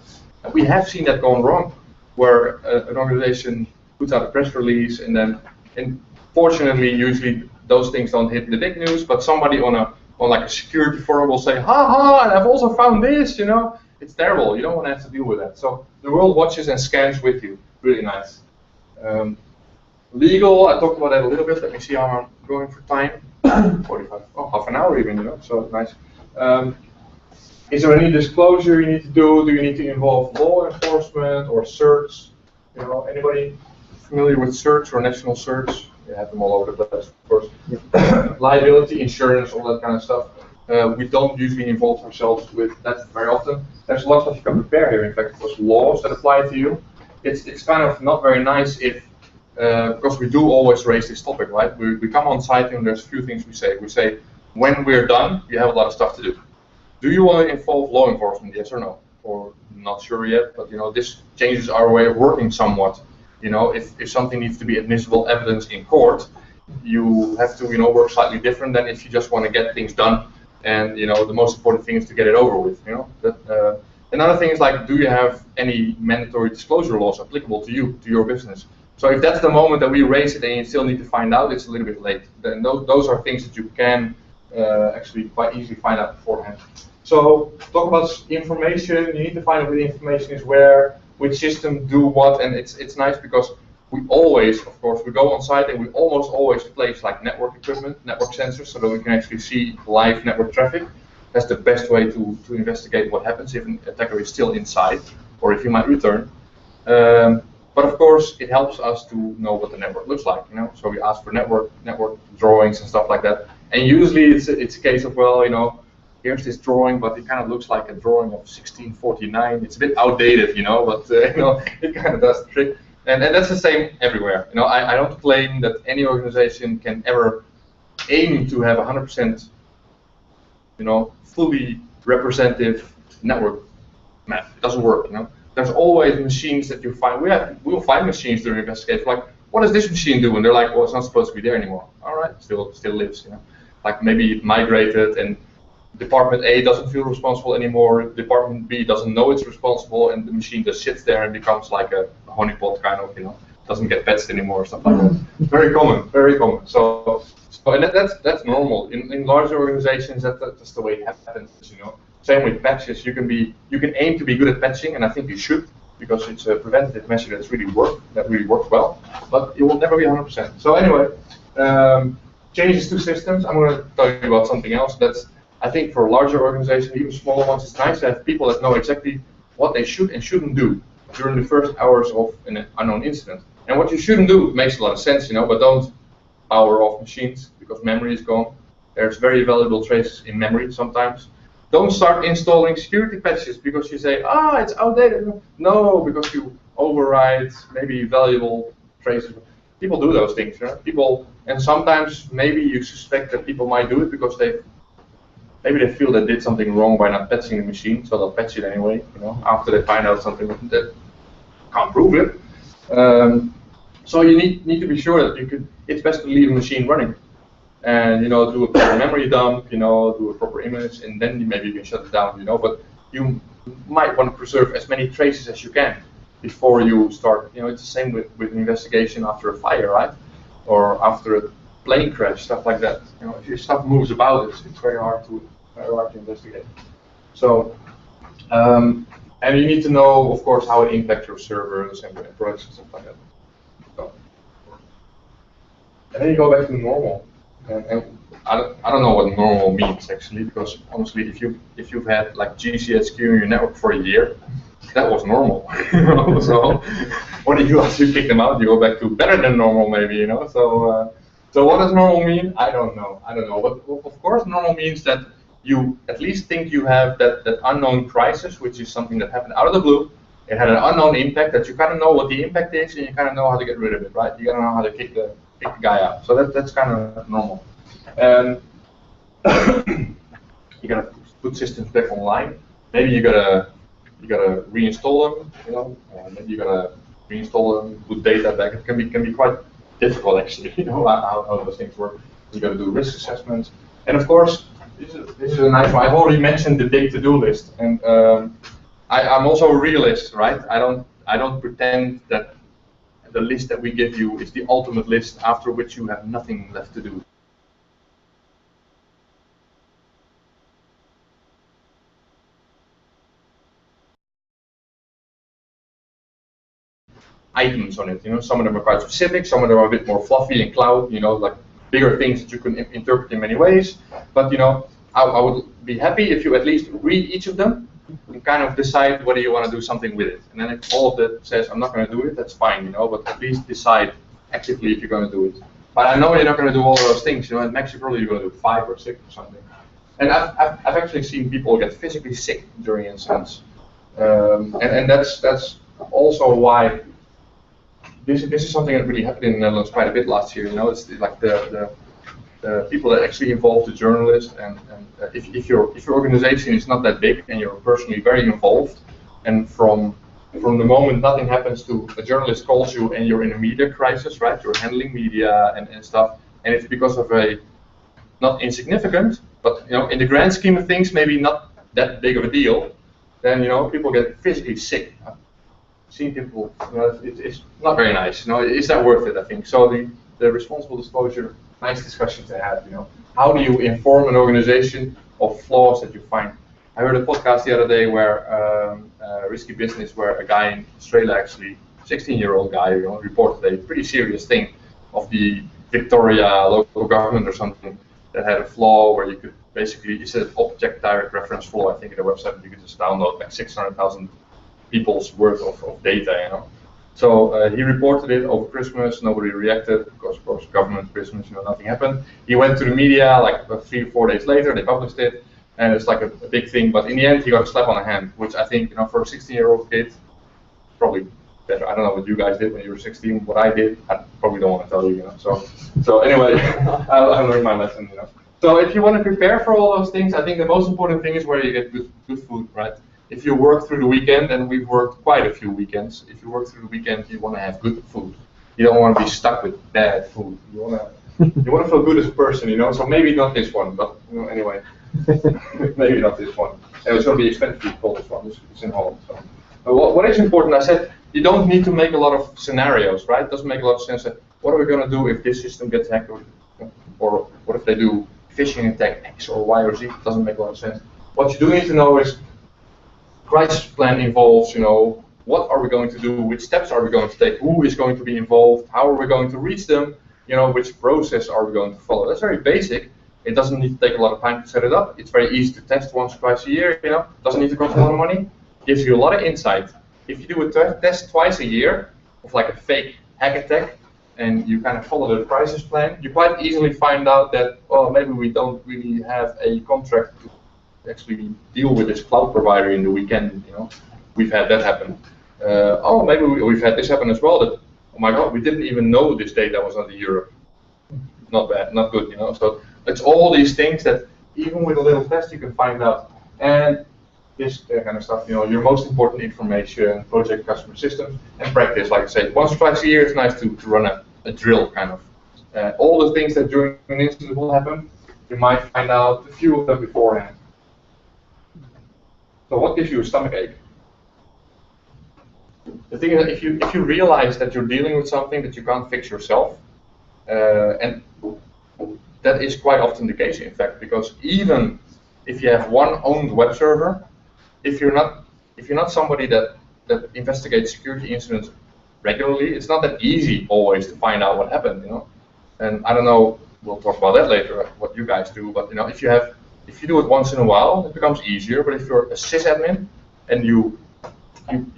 And we have seen that going wrong, where an organization puts out a press release and fortunately usually those things don't hit the big news, but somebody on like a security forum will say, ha, and I've also found this, you know. It's terrible. You don't want to have to deal with that. So the world watches and scans with you. Really nice. Legal, I talked about that a little bit. Let me see how I'm going for time. 45, half an hour even, you know, so nice. Is there any disclosure you need to do? Do you need to involve law enforcement or certs? You know, anybody familiar with certs or national certs? You have them all over the place, of course. Yeah. Liability, insurance, all that kind of stuff. We don't usually involve ourselves with that very often. There's a lot of you can prepare here, in fact, because laws that apply to you. It's kind of not very nice if, because we do always raise this topic, right? We come on site and there's a few things we say. We say, when we're done, you have a lot of stuff to do. Do you want to involve law enforcement, yes or no? Or not sure yet, but you know, this changes our way of working somewhat. You know, if something needs to be admissible evidence in court, you have to, you know, work slightly different than if you just want to get things done. And you know, the most important thing is to get it over with. You know, another thing is like, do you have any mandatory disclosure laws applicable to you, to your business? So if that's the moment that we raise it and you still need to find out, it's a little bit late. Then those are things that you can actually quite easily find out beforehand. So talk about information. You need to find out where the information is, where, which system do what, and it's nice because we always, of course, we go on site and we almost always place like network equipment, network sensors, so that we can actually see live network traffic. That's the best way to investigate what happens if an attacker is still inside or if he might return. But of course, it helps us to know what the network looks like, you know. So we ask for network drawings and stuff like that. And usually it's a case of, well, you know, here's this drawing, but it kind of looks like a drawing of 1649. It's a bit outdated, you know, but you know, it kind of does the trick. And that's the same everywhere. You know, I don't claim that any organization can ever aim to have 100%, you know, fully representative network map. It doesn't work, you know. There's always machines that you find. We'll find machines during investigation. Like, what does this machine do? And they're like, well, it's not supposed to be there anymore. All right, still lives, you know. like maybe it migrated and Department A doesn't feel responsible anymore, Department B doesn't know it's responsible, and the machine just sits there and becomes like a honeypot kind of, doesn't get patched anymore, stuff like that. Very common, very common. So and that's normal. In larger organizations, that's the way it happens, Same with patches. You can aim to be good at patching, and I think you should, because it's a preventative measure that really works well, but it will never be 100%. So anyway, changes to systems. I'm going to tell you about something else. I think for larger organizations, even smaller ones, it's nice to have people that know exactly what they should and shouldn't do during the first hours of an unknown incident. And what you shouldn't do makes a lot of sense, but don't power off machines because memory is gone. There's very valuable traces in memory sometimes. Don't start installing security patches because you say, it's outdated. No, because you override maybe valuable traces. People do those things, and sometimes maybe you suspect that people might do it because maybe they feel they did something wrong by not patching the machine, so they'll patch it anyway, after they find out something that can't prove it. So you need to be sure that it's best to leave a machine running and do a proper memory dump, do a proper image, and then maybe you can shut it down, but you might want to preserve as many traces as you can before you start. It's the same with an investigation after a fire, right? Or after a plane crash, stuff like that. If your stuff moves about, it's very hard to investigate. So, and you need to know, of course, how it impacts your servers and products and stuff like that. So, and then you go back to normal. And I don't know what normal means actually, because honestly, if you've had like GCHQ in your network for a year, that was normal. So what do you do after you kick them out? You go back to better than normal, maybe. So what does normal mean? I don't know. But of course, normal means that you at least think you have that unknown crisis, which is something that happened out of the blue. It had an unknown impact that you kind of know what the impact is, and you kind of know how to get rid of it, right? You kind of know how to kick the guy out. So that's kind of normal. And you gotta put systems back online. Maybe you gotta reinstall them. Maybe you gotta reinstall them, put data back. It can be quite difficult actually. How those things work. You gotta do risk assessments, and of course, this is a nice one. I've already mentioned the big to-do list, and I'm also a realist, right? I don't pretend that the list that we give you is the ultimate list after which you have nothing left to do. Items on it, some of them are quite specific, some of them are a bit more fluffy and cloud, like bigger things that you can interpret in many ways. But I would be happy if you at least read each of them and kind of decide whether you want to do something with it. And then if all of that says I'm not going to do it, that's fine, but at least decide actively if you're going to do it. But I know you're not going to do all of those things, at max you're probably going to do 5 or 6 or something. And I've actually seen people get physically sick during incidents, and that's also why. This is something that really happened in the Netherlands quite a bit last year. It's like the people that actually involved the journalist, and if your organization is not that big and you're personally very involved, and from the moment nothing happens to a journalist calls you and you're in a media crisis, right? You're handling media and stuff, and it's because of a not insignificant, but in the grand scheme of things, maybe not that big of a deal. Then people get physically sick. Seen people, it's not very nice. Is that worth it? I think so. The responsible disclosure, nice discussion to have. How do you inform an organization of flaws that you find? I heard a podcast the other day where Risky Business, where a guy in Australia, actually 16-year-old guy, reported a pretty serious thing of the Victoria local government or something that had a flaw where you could basically, it's an object direct reference flaw. I think in the website you could just download like 600,000. People's worth of data, So he reported it over Christmas. Nobody reacted because, of course, government Christmas, nothing happened. He went to the media like 3 or 4 days later. They published it, and it's like a big thing. But in the end, he got a slap on the hand, which I think, for a 16-year-old kid, probably better. I don't know what you guys did when you were 16. What I did, I probably don't want to tell you, So anyway, I learned my lesson, So if you want to prepare for all those things, I think the most important thing is where you get good food, right? If you work through the weekend, and we've worked quite a few weekends, if you work through the weekend, you want to have good food. You don't want to be stuck with bad food. You want to You want to feel good as a person, you know. So maybe not this one, but you know, anyway, maybe not this one. It's going to be expensive to call this one. It's in Holland. So. What is important? I said you don't need to make a lot of scenarios, right? It doesn't make a lot of sense. What are we going to do if this system gets hacked, or what if they do phishing attack X or Y or Z? It doesn't make a lot of sense. What you do need to know is crisis plan involves, you know, what are we going to do? Which steps are we going to take? Who is going to be involved? How are we going to reach them? You know, which process are we going to follow? That's very basic. It doesn't need to take a lot of time to set it up. It's very easy to test once, twice a year. You know, doesn't need to cost a lot of money. Gives you a lot of insight. If you do a test twice a year of like a fake hack attack, and you kind of follow the crisis plan, you quite easily find out that, oh, maybe we don't really have a contract to actually deal with this cloud provider in the weekend. You know, we've had that happen. Oh, maybe we've had this happen as well. That, oh my God, we didn't even know this data was not in Europe. Not bad, not good. You know, so it's all these things that even with a little test you can find out. And this kind of stuff, you know, your most important information, project, customer systems, and practice. Like I say, once or twice a year, it's nice to run a drill, kind of. All the things that during an incident will happen, you might find out a few of them beforehand. So what gives you a stomach ache? The thing is that if you realize that you're dealing with something that you can't fix yourself, and that is quite often the case, in fact, because even if you have one owned web server, if you're not somebody that investigates security incidents regularly, it's not that easy always to find out what happened, you know. And I don't know, we'll talk about that later, what you guys do, but you know, if you do it once in a while, it becomes easier. But if you're a sysadmin and you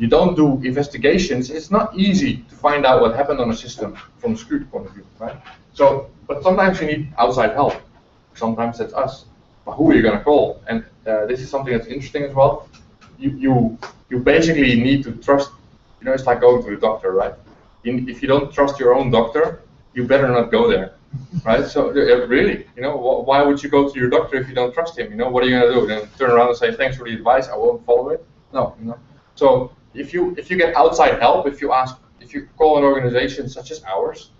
don't do investigations, it's not easy to find out what happened on a system from a security point of view, right? So, but sometimes you need outside help. Sometimes that's us. But who are you going to call? And this is something that's interesting as well. You basically need to trust. You know, it's like going to the doctor, right? If you don't trust your own doctor, you better not go there, right? So really, you know, why would you go to your doctor if you don't trust him? You know, what are you going to do? Then turn around and say, thanks for the advice, I won't follow it? No, you know. So if you get outside help, if you call an organization such as ours,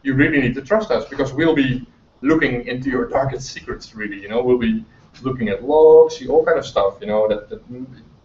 you really need to trust us, because we'll be looking into your darkest secrets, really. You know, we'll be looking at logs, see all kind of stuff, you know, that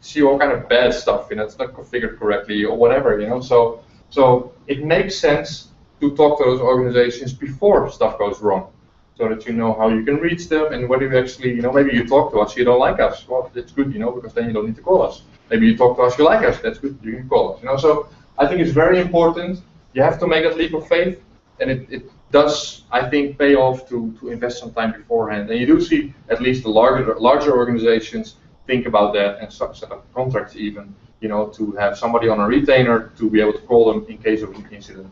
see all kind of bad stuff, you know, it's not configured correctly or whatever, you know. So it makes sense to talk to those organizations before stuff goes wrong, so that you know how you can reach them, and whether you actually, you know, maybe you talk to us, you don't like us, well, that's good, you know, because then you don't need to call us. Maybe you talk to us, you like us, that's good, you can call us, you know. So I think it's very important. You have to make that leap of faith, and it does, I think, pay off to invest some time beforehand. And you do see at least the larger organizations think about that and set up contracts even, you know, to have somebody on a retainer to be able to call them in case of an incident.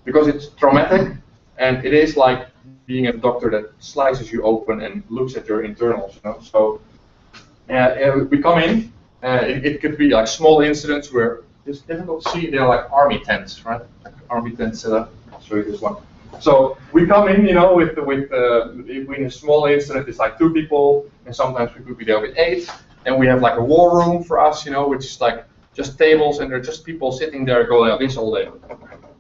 Because it's traumatic, and it is like being a doctor that slices you open and looks at your internals, you know. So we come in, it could be like small incidents where it's difficult to see. They're like army tents, right? Like army tents set up. I'll show you this one. So we come in, you know, with in a small incident, it's like 2 people, and sometimes we could be there with 8, and we have like a war room for us, you know, which is like just tables, and there are just people sitting there going like this all day,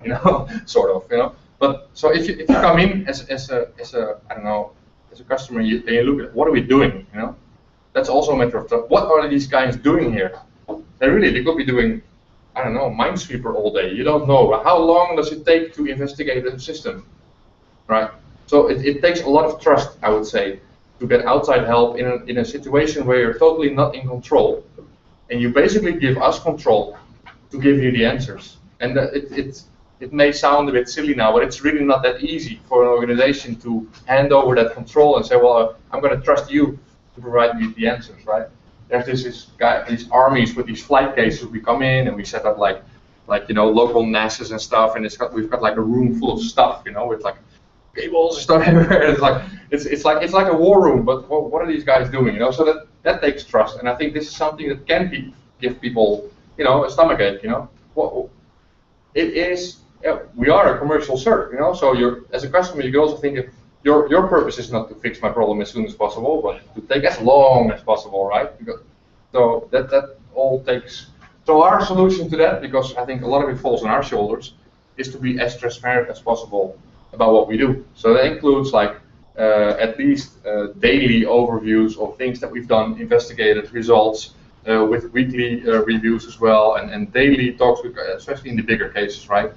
you know, sort of, you know. But so if you come in as a I don't know, as a customer, and you look at what are we doing, you know, that's also a matter of time. What are these guys doing here? They could be doing, I don't know, Minesweeper all day. You don't know. How long does it take to investigate a system, right? So it takes a lot of trust, I would say, to get outside help in a situation where you're totally not in control, and you basically give us control to give you the answers. And it may sound a bit silly now, but it's really not that easy for an organization to hand over that control and say, well, I'm going to trust you to provide me the answers, right? There's these armies with these flight cases. We come in and we set up like you know, local NASs and stuff, and we've got like a room full of stuff, you know, with like cables and stuff everywhere. It's like a war room, but what are these guys doing, you know? So that takes trust, and I think this is something that can give people, you know, a stomachache, you know. Well, it is. Yeah, we are a commercial CERT, you know. So as a customer, you can also think, your purpose is not to fix my problem as soon as possible, but to take as long as possible, right? So that all takes. So our solution to that, because I think a lot of it falls on our shoulders, is to be as transparent as possible about what we do. So that includes like at least daily overviews of things that we've done, investigated results, with weekly reviews as well, and daily talks, with, especially in the bigger cases, right?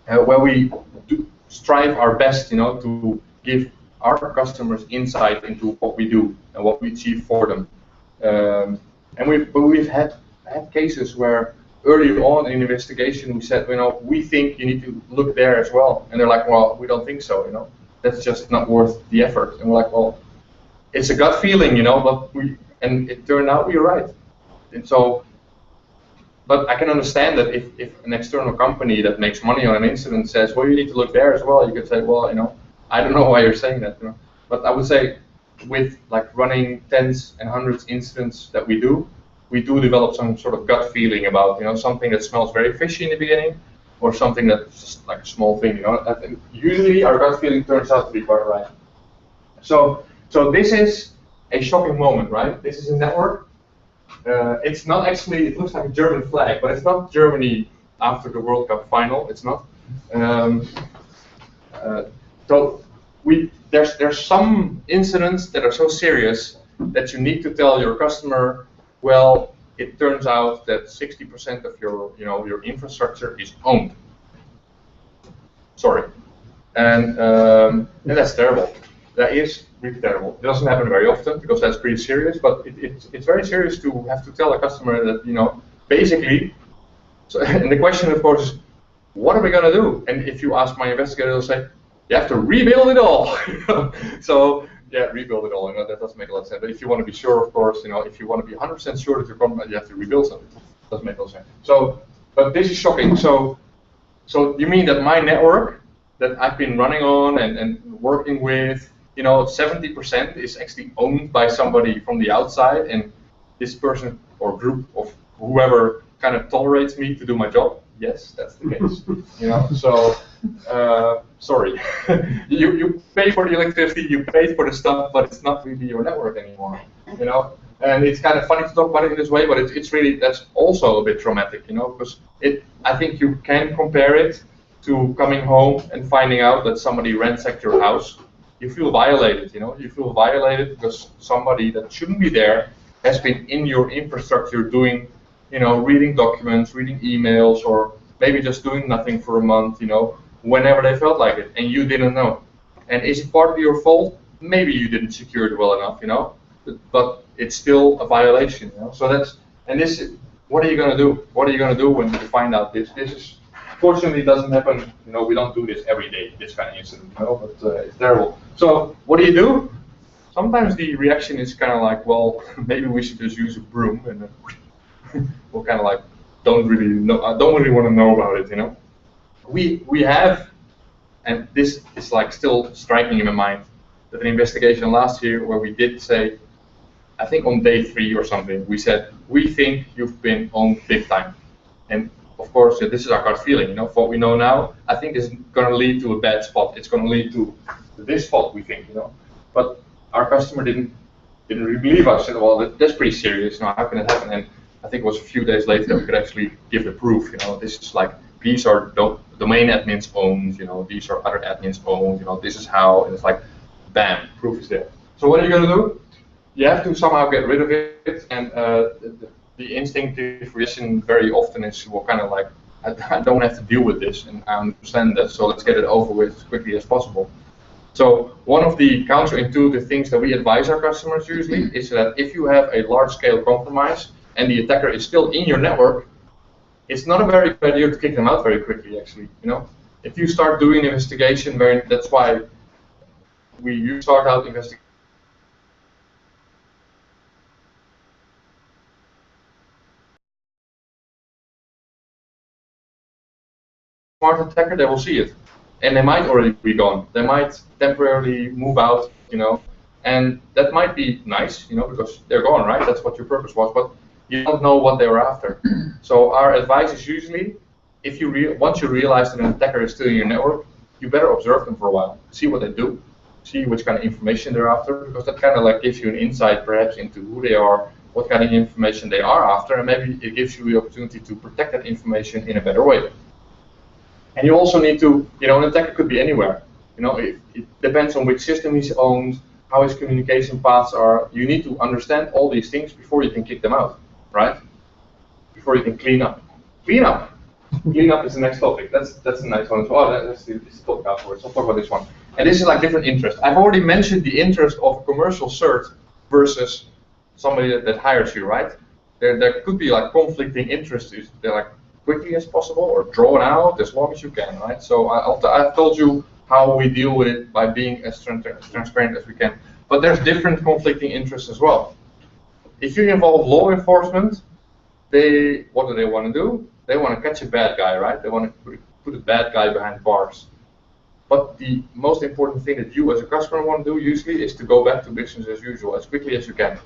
Where we do strive our best, to give our customers insight into what we do and what we achieve for them. And we've had cases where early on in investigation we said, we think you need to look there as well, and they're like, well, we don't think so, that's just not worth the effort. And we're like, well, it's a gut feeling, and it turned out we were right. And so, but I can understand that if an external company that makes money on an incident says, well, you need to look there as well, you could say, well, I don't know why you're saying that, But I would say with like running tens and hundreds incidents that we do develop some sort of gut feeling about, something that smells very fishy in the beginning, or something that's just like a small thing, And usually our gut feeling turns out to be quite right. So this is a shocking moment, right? This is a network. It's not actually, it looks like a German flag, but it's not Germany after the World Cup final, it's not. So there's some incidents that are so serious that you need to tell your customer, well, it turns out that 60% of your infrastructure is owned. Sorry, and that's terrible. That is really terrible. It doesn't happen very often because that's pretty serious, but it's very serious to have to tell a customer that basically. So, and the question, of course, is what are we going to do? And if you ask my investigator, they'll say you have to rebuild it all. So. Yeah, rebuild it all. That doesn't make a lot of sense. But if you want to be sure, of course, if you want to be 100% sure that you're compromised, you have to rebuild something. Doesn't make a lot of sense. So, but this is shocking. So you mean that my network that I've been running on and working with, 70% is actually owned by somebody from the outside, and this person or group of whoever kind of tolerates me to do my job? Yes, that's the case. So. Sorry, you pay for the electricity, you pay for the stuff, but it's not really your network anymore, And it's kind of funny to talk about it in this way, but it's really, that's also a bit traumatic, because I think you can compare it to coming home and finding out that somebody ransacked your house. You feel violated, you feel violated because somebody that shouldn't be there has been in your infrastructure doing, reading documents, reading emails, or maybe just doing nothing for a month, whenever they felt like it, and you didn't know. And is it partly your fault? Maybe you didn't secure it well enough, but it's still a violation, So what are you going to do? What are you going to do when you find out this? This is, fortunately, doesn't happen, we don't do this every day, this kind of incident, but it's terrible. So what do? Sometimes the reaction is kind of like, well, maybe we should just use a broom, and we'll kind of like, don't really want to know about it, We have, and this is like still striking in my mind, that an investigation last year where we did say, I think on day 3 or something, we said, we think you've been owned big time. And of course, this is our gut feeling, for what we know now, I think it's going to lead to a bad spot. It's going to lead to this spot, we think, But our customer didn't really believe us. Said, well, that's pretty serious. How can it happen? And I think it was a few days later that we could actually give the proof. This is like, these are domain admins owned, these are other admins owned, this is how, and it's like, bam, proof is there. So what are you going to do? You have to somehow get rid of it, and the instinctive reaction very often is, well, kind of like, I don't have to deal with this, and I understand that, so let's get it over with as quickly as possible. So one of the counterintuitive things that we advise our customers usually is that if you have a large-scale compromise and the attacker is still in your network, it's not a very good idea to kick them out very quickly, actually. If you start doing investigation, that's why you start out investigation. Smart attacker, they will see it, and they might already be gone. They might temporarily move out, and that might be nice, because they're gone, right? That's what your purpose was, but you don't know what they were after. So our advice is usually, if once you realize that an attacker is still in your network, you better observe them for a while, see what they do, see which kind of information they're after, because that kind of like gives you an insight perhaps into who they are, what kind of information they are after, and maybe it gives you the opportunity to protect that information in a better way. And you also need to, an attacker could be anywhere. It depends on which system he's owned, how his communication paths are. You need to understand all these things before you can kick them out, right? Before you can clean up. Clean up. Clean up is the next topic. That's a nice one as well. Let's talk afterwards. I'll talk about this one. And this is like different interests. I've already mentioned the interest of a commercial cert versus somebody that hires you, right? There could be like conflicting interests. They're like quickly as possible or drawn out as long as you can, right? So I've told you how we deal with it by being as transparent as we can. But there's different conflicting interests as well. If you involve law enforcement, what do they want to do? They want to catch a bad guy, right? They want to put a bad guy behind bars. But the most important thing that you as a customer want to do usually is to go back to business as usual as quickly as you can.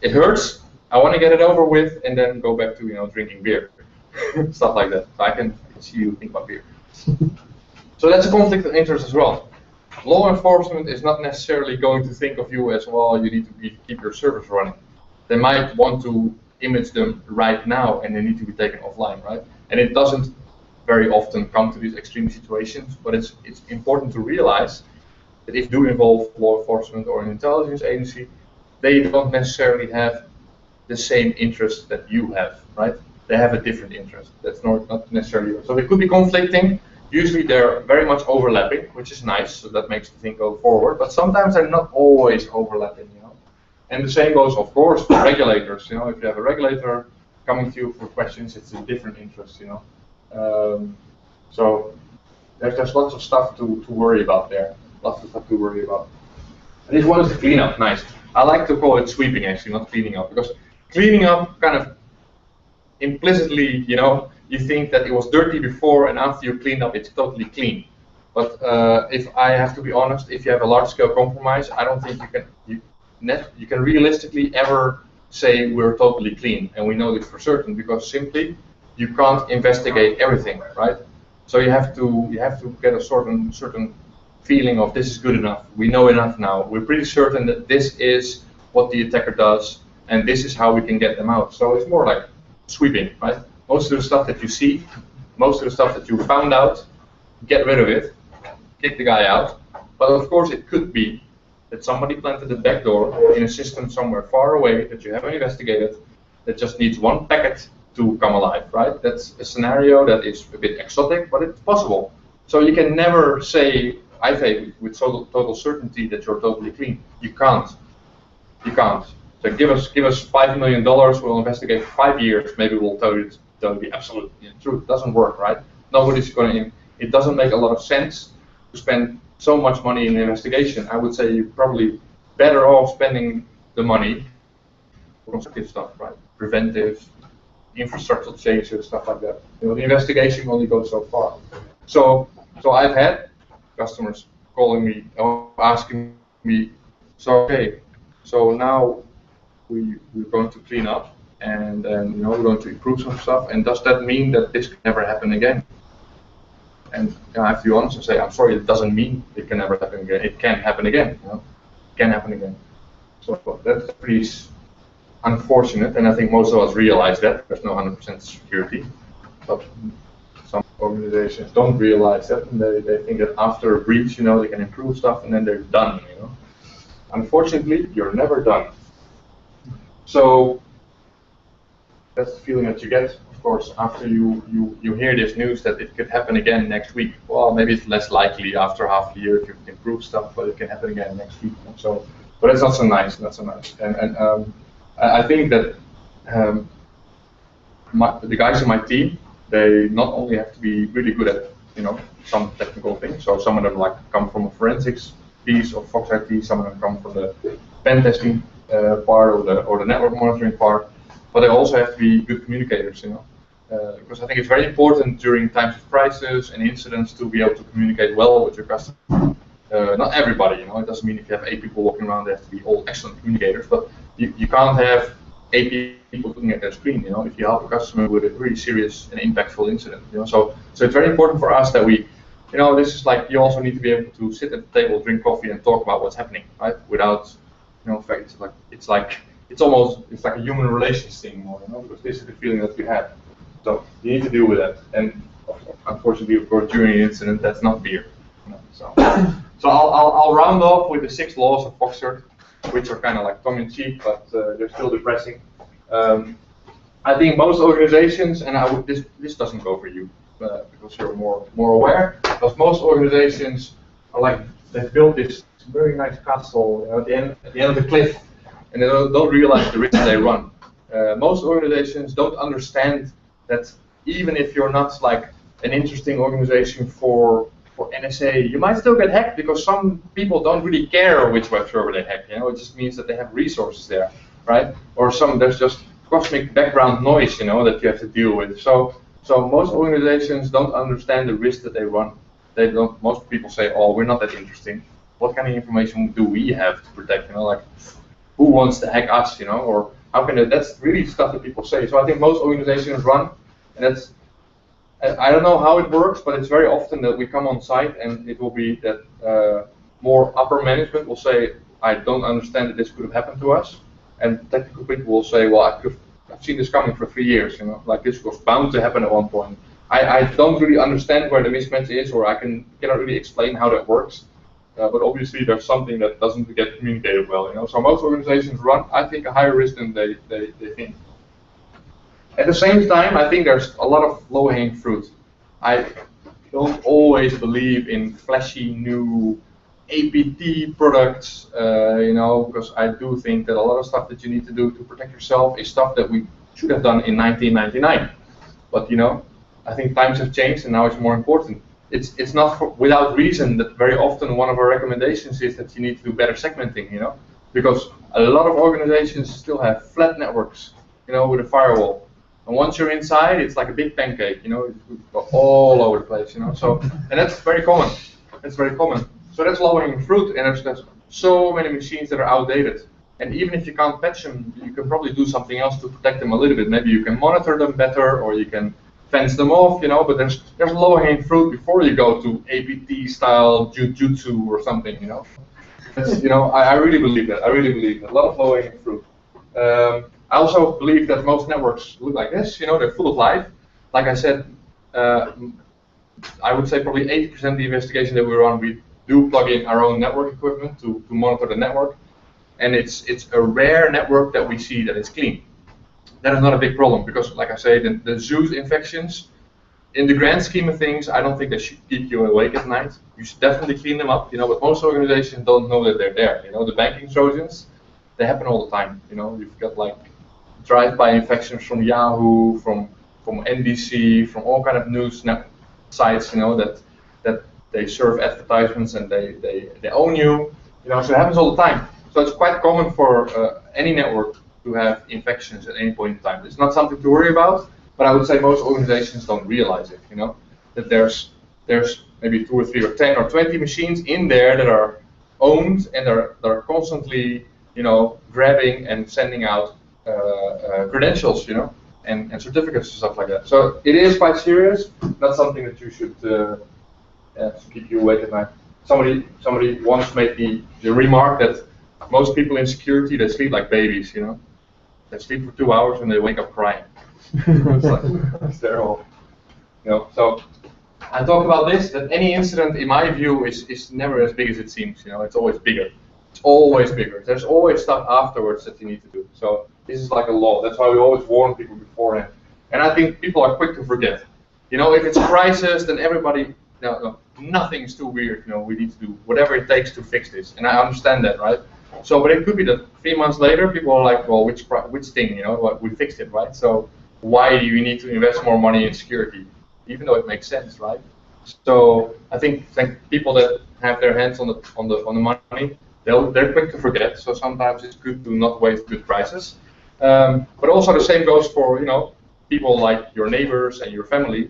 It hurts. I want to get it over with and then go back to drinking beer, stuff like that. So I can see you think about beer. So that's a conflict of interest as well. Law enforcement is not necessarily going to think of you as, well, you need to keep your servers running. They might want to image them right now and they need to be taken offline, right? And it doesn't very often come to these extreme situations, but it's important to realize that if you do involve law enforcement or an intelligence agency, they don't necessarily have the same interest that you have, right? They have a different interest. That's not necessarily yours. So they could be conflicting. Usually they're very much overlapping, which is nice, so that makes the thing go forward, but sometimes they're not always overlapping, And the same goes, of course, for regulators. If you have a regulator coming to you for questions, it's a different interest, So there's lots of stuff to worry about there. Lots of stuff to worry about. And this one is the cleanup. Nice. I like to call it sweeping, actually, not cleaning up, because cleaning up kind of implicitly, you think that it was dirty before, and after you clean up, it's totally clean. But if I have to be honest, if you have a large-scale compromise, I don't think you can realistically ever say we're totally clean, and we know this for certain because simply you can't investigate everything, right? So you have to get a certain feeling of this is good enough. We know enough now. We're pretty certain that this is what the attacker does, and this is how we can get them out. So it's more like sweeping, right? Most of the stuff that you see, most of the stuff that you found out, get rid of it, kick the guy out. But of course, it could be that somebody planted a backdoor in a system somewhere far away that you haven't investigated, that just needs one packet to come alive, right? That's a scenario that is a bit exotic, but it's possible. So you can never say, I think, with total certainty that you're totally clean. You can't. You can't. So give us $5 million, we'll investigate for 5 years, maybe we'll tell you the absolute truth. It doesn't work, right? Nobody's going to, it doesn't make a lot of sense to spend so much money in investigation. I would say you're probably better off spending the money for constructive stuff, right? Preventive, infrastructural changes, stuff like that. The investigation only goes so far. So I've had customers calling me, asking me, so now we're going to clean up and we're going to improve some stuff, and does that mean that this can never happen again? And I have to be honest and say, I'm sorry, it doesn't mean it can never happen again. It can happen again. It can happen again. So that's pretty unfortunate, and I think most of us realize that. There's no 100% security. But some organizations don't realize that, and they think that after a breach, they can improve stuff, and then they're done. Unfortunately, you're never done. So that's the feeling that you get, of course, after you hear this news that it could happen again next week. Well, maybe it's less likely after half a year if you improve stuff, but it can happen again next week. So, but it's not so nice. Not so nice. And I think that the guys in my team, they not only have to be really good at some technical things. So some of them come from a forensics piece of Fox IT. Some of them come from the pen testing part or the network monitoring part. But they also have to be good communicators, because I think it's very important during times of crisis and incidents to be able to communicate well with your customer. Not everybody, it doesn't mean if you have 8 people walking around, they have to be all excellent communicators, but you can't have 8 people looking at their screen, if you help a customer with a really serious and impactful incident, So it's very important for us that we, this is like, you also need to be able to sit at the table, drink coffee, and talk about what's happening, right? Without, it's like a human relations thing more, because this is the feeling that we have. So you need to deal with that. And unfortunately, of course, during the incident, that's not beer. So I'll round off with the 6 laws of Foxtrot, which are kind of like tongue-in-cheek, but they're still depressing. I think most organizations, and this doesn't go for you because you're more aware, because most organizations are like, they've built this very nice castle at the end of the cliff, and they don't realize the risk they run. Most organizations don't understand that even if you're not like an interesting organization for NSA, you might still get hacked because some people don't really care which web server they hack. It just means that they have resources there, right? Or there's just cosmic background noise, that you have to deal with. So most organizations don't understand the risk that they run. They don't. Most people say, "Oh, we're not that interesting. What kind of information do we have to protect? Like, who wants to hack us? Or how can that's really stuff that people say." So I think most organizations run, and that's. I don't know how it works, but it's very often that we come on site and it will be that more upper management will say, "I don't understand that this could have happened to us," and technical people will say, "Well, I've seen this coming for 3 years. Like this was bound to happen at one point. I don't really understand where the mismatch is, or I cannot really explain how that works. But obviously, there's something that doesn't get communicated well. So most organizations run, I think, a higher risk than they think. At the same time, I think there's a lot of low-hanging fruit. I don't always believe in flashy new APT products, because I do think that a lot of stuff that you need to do to protect yourself is stuff that we should have done in 1999. But I think times have changed and now it's more important. It's not without reason that very often one of our recommendations is that you need to do better segmenting, because a lot of organizations still have flat networks, with a firewall. And once you're inside, it's like a big pancake, it go all over the place, So, and that's very common. That's very common. So that's low-hanging fruit, and there's so many machines that are outdated. And even if you can't patch them, you can probably do something else to protect them a little bit. Maybe you can monitor them better, or you can fence them off, But there's low-hanging fruit before you go to APT-style jujutsu or something, That's, I really believe that. I really believe that. A lot of low-hanging fruit. I also believe that most networks look like this, they're full of life. Like I said, I would say probably 80% of the investigation that we run, we do plug in our own network equipment to monitor the network. And it's a rare network that we see that is clean. That is not a big problem because, like I say, the Zeus infections, in the grand scheme of things, I don't think they should keep you awake at night. You should definitely clean them up, but most organizations don't know that they're there. The banking Trojans, they happen all the time. You've got like drive-by infections from Yahoo, from NBC, from all kind of news sites, that they serve advertisements and they own you. So it happens all the time. So it's quite common for any network to have infections at any point in time. It's not something to worry about, but I would say most organizations don't realize it. That there's maybe 2 or 3 or 10 or 20 machines in there that are owned and they're constantly, grabbing and sending out credentials, and certificates and stuff like that. So it is quite serious. Not something that you should keep you awake at night. Somebody once made the remark that most people in security, they sleep like babies. They sleep for 2 hours and they wake up crying. It's terrible. So I talk about this, that any incident, in my view, is never as big as it seems. It's always bigger. It's always bigger. There's always stuff afterwards that you need to do. So this is like a law. That's why we always warn people beforehand. And I think people are quick to forget. If it's a crisis, then everybody, no, nothing is too weird. We need to do whatever it takes to fix this. And I understand that, right? So, but it could be that 3 months later, people are like, well, which thing, we fixed it, right? So why do you need to invest more money in security? Even though it makes sense, right? So I think people that have their hands on the money, they're quick to forget. So sometimes it's good to not waste good crisis. But also the same goes for people like your neighbors and your family.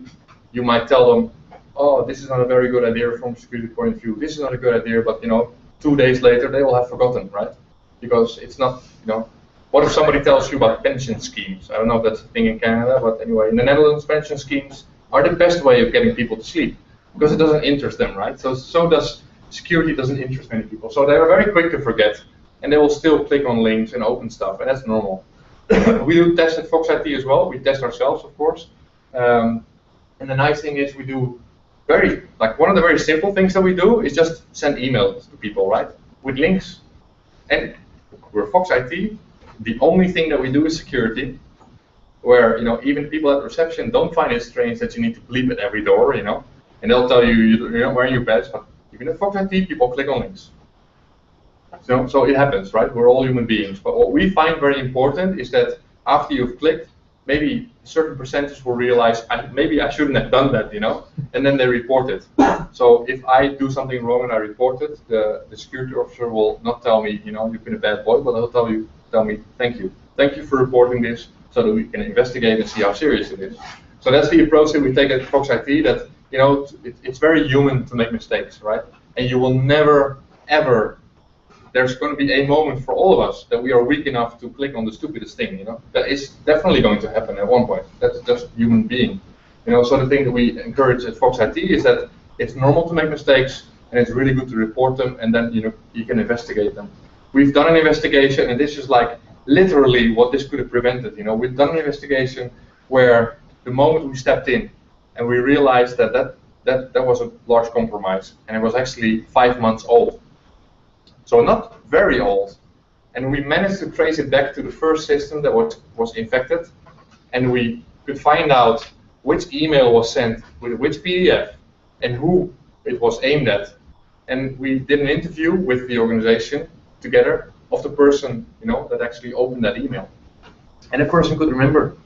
You might tell them, oh, this is not a very good idea from a security point of view. This is not a good idea, but 2 days later they will have forgotten, right? Because it's not, what if somebody tells you about pension schemes? I don't know if that's a thing in Canada, but anyway, in the Netherlands, pension schemes are the best way of getting people to sleep because it doesn't interest them, right? So does security doesn't interest many people. So they are very quick to forget, and they will still click on links and open stuff, and that's normal. We do test at Fox IT as well. We test ourselves, of course. And the nice thing is we do one of the very simple things that we do is just send emails to people, right? With links. And we're Fox IT. The only thing that we do is security, where even people at reception don't find it strange that you need to bleep at every door, and they'll tell you you're not wearing your badge, but even at Fox IT, people click on links. So it happens, right? We're all human beings. But what we find very important is that after you've clicked, maybe a certain percentage will realize, maybe I shouldn't have done that, and then they report it. So if I do something wrong and I report it, the security officer will not tell me, you've been a bad boy, but they'll tell me, thank you for reporting this, so that we can investigate and see how serious it is. So that's the approach that we take at Fox IT. That it's very human to make mistakes, right? And you will never ever. There's going to be a moment for all of us that we are weak enough to click on the stupidest thing. That is definitely going to happen at one point. That's just human being. So the thing that we encourage at Fox IT is that it's normal to make mistakes, and it's really good to report them, and then you can investigate them. We've done an investigation, and this is like literally what this could have prevented. We've done an investigation where the moment we stepped in, and we realized that was a large compromise, and it was actually 5 months old. So not very old. And we managed to trace it back to the first system that was infected, and we could find out which email was sent with which PDF and who it was aimed at. And we did an interview with the organization together of the person that actually opened that email. And the person could remember.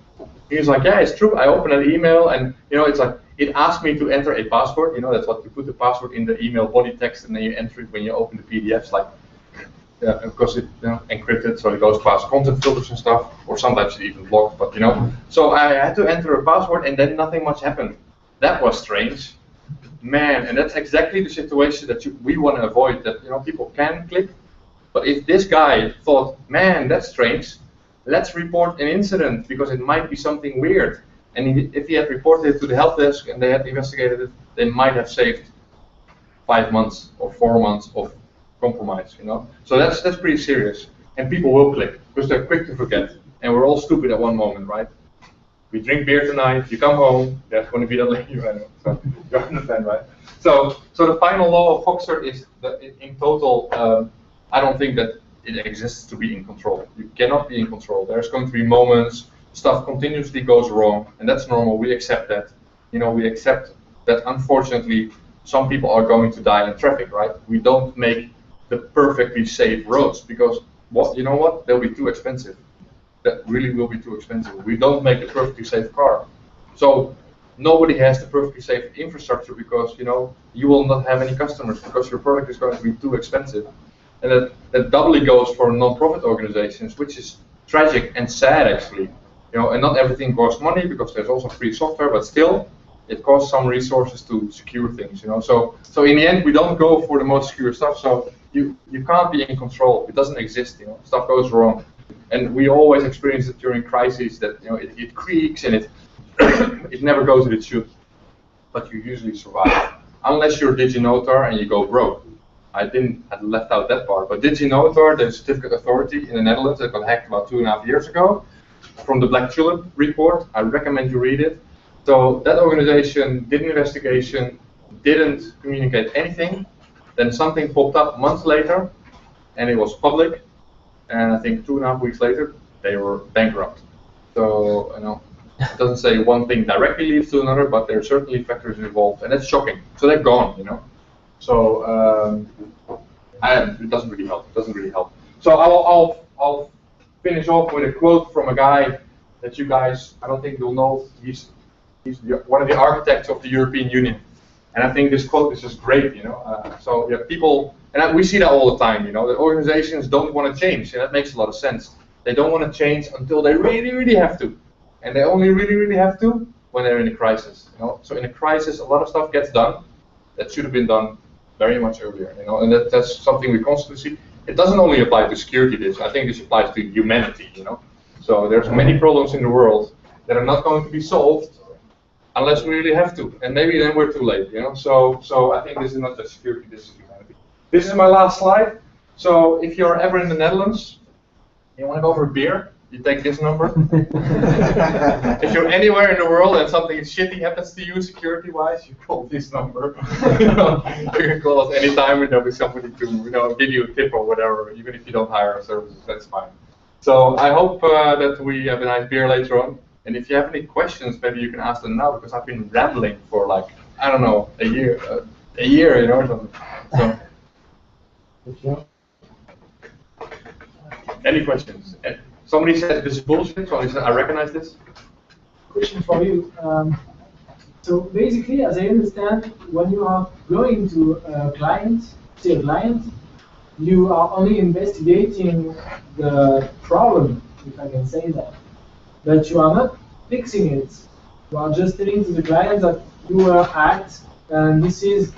He was like, yeah, it's true, I opened an email, and it's like, it asked me to enter a password. That's what you put the password in the email body text, and then you enter it when you open the PDFs, like, of course it's encrypted, so it goes past content filters and stuff, or sometimes it even blocked, but So I had to enter a password, and then nothing much happened. That was strange. Man, and that's exactly the situation that we want to avoid, that people can click. But if this guy thought, man, that's strange, let's report an incident because it might be something weird. And if he had reported it to the help desk and they had investigated it, they might have saved 5 months or 4 months of compromise. So that's pretty serious. And people will click because they're quick to forget. And we're all stupid at one moment, right? We drink beer tonight. You come home. There's going to be that lady. I know. So you understand, right? So the final law of Foxer is that in total, I don't think that it exists to be in control. You cannot be in control. There's going to be moments. Stuff continuously goes wrong, and that's normal. We accept that. We accept that unfortunately some people are going to die in traffic, right? We don't make the perfectly safe roads because they'll be too expensive. That really will be too expensive. We don't make a perfectly safe car. So nobody has the perfectly safe infrastructure because you will not have any customers because your product is going to be too expensive. And that doubly goes for non-profit organizations, which is tragic and sad actually. And not everything costs money because there's also free software, but still, it costs some resources to secure things. So in the end, we don't go for the most secure stuff. So you can't be in control. It doesn't exist. Stuff goes wrong, and we always experience it during crises that it creaks and it it never goes as it should. But you usually survive, unless you're DigiNotar and you go broke. I left out that part, but DigiNotar, the certificate authority in the Netherlands, that got hacked about 2.5 years ago. From the Black Tulip report, I recommend you read it. So that organization did an investigation, didn't communicate anything, then something popped up months later, and it was public, and I think 2.5 weeks later, they were bankrupt. So, it doesn't say one thing directly leads to another, but there are certainly factors involved, and that's shocking. So they're gone, So, it doesn't really help. So I'll finish off with a quote from a guy that you guys, I don't think you'll know. He's one of the architects of the European Union, and I think this quote is just great. So people, and we see that all the time. The organizations don't want to change, and that makes a lot of sense. They don't want to change until they really, really have to, and they only really, really have to when they're in a crisis. So in a crisis, a lot of stuff gets done that should have been done very much earlier. And that's something we constantly see. It doesn't only apply to security. I think this applies to humanity. So there's many problems in the world that are not going to be solved unless we really have to, and maybe then we're too late. So I think this is not just security. This is humanity. This is my last slide. So if you're ever in the Netherlands, you want to go for a beer, you take this number. If you're anywhere in the world and something shitty happens to you security-wise, you call this number. You can call us anytime and there'll be somebody to give you a tip or whatever, even if you don't hire our services, that's fine. So I hope that we have a nice beer later on. And if you have any questions, maybe you can ask them now, because I've been rambling for like, I don't know, a year, or something. So. Any questions? Somebody said this is bullshit. Somebody said I recognize this. Question for you. So basically, as I understand, when you are going to a client, you are only investigating the problem, if I can say that. But you are not fixing it. You are just telling to the client that you were hacked, and this is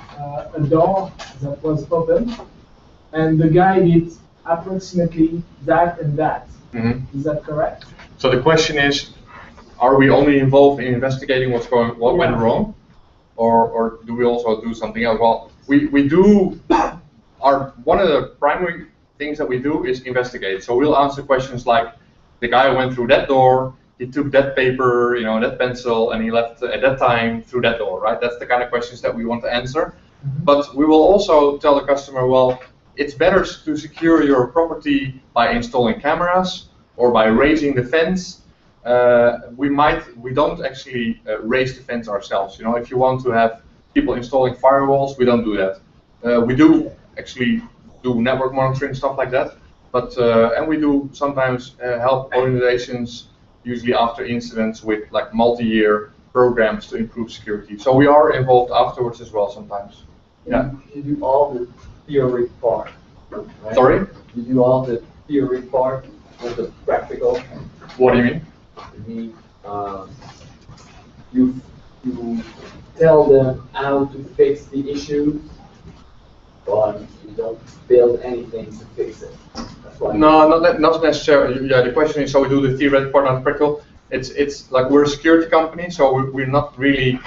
a door that was open, and the guy did approximately that and that. Mm-hmm. Is that correct? So the question is, are we only involved in investigating what went wrong, or do we also do something else? Well, we do. One of the primary things that we do is investigate. So we'll answer questions like, the guy went through that door, he took that paper, that pencil, and he left at that time through that door, right? That's the kind of questions that we want to answer. Mm-hmm. But we will also tell the customer, well, it's better to secure your property by installing cameras or by raising the fence. We don't actually raise the fence ourselves. If you want to have people installing firewalls, we don't do that. We do actually do network monitoring, stuff like that. But and we do sometimes help organizations, usually after incidents, with like multi-year programs to improve security. So we are involved afterwards as well sometimes. Yeah. You do all the theory part. Right? Sorry? You do all the theory part with the practical. What do you mean? I mean, you tell them how to fix the issue, but you don't build anything to fix it. That's why. No, not necessarily. Yeah, the question is, so we do the theoretical part, not the practical. It's like we're a security company, so we're not really,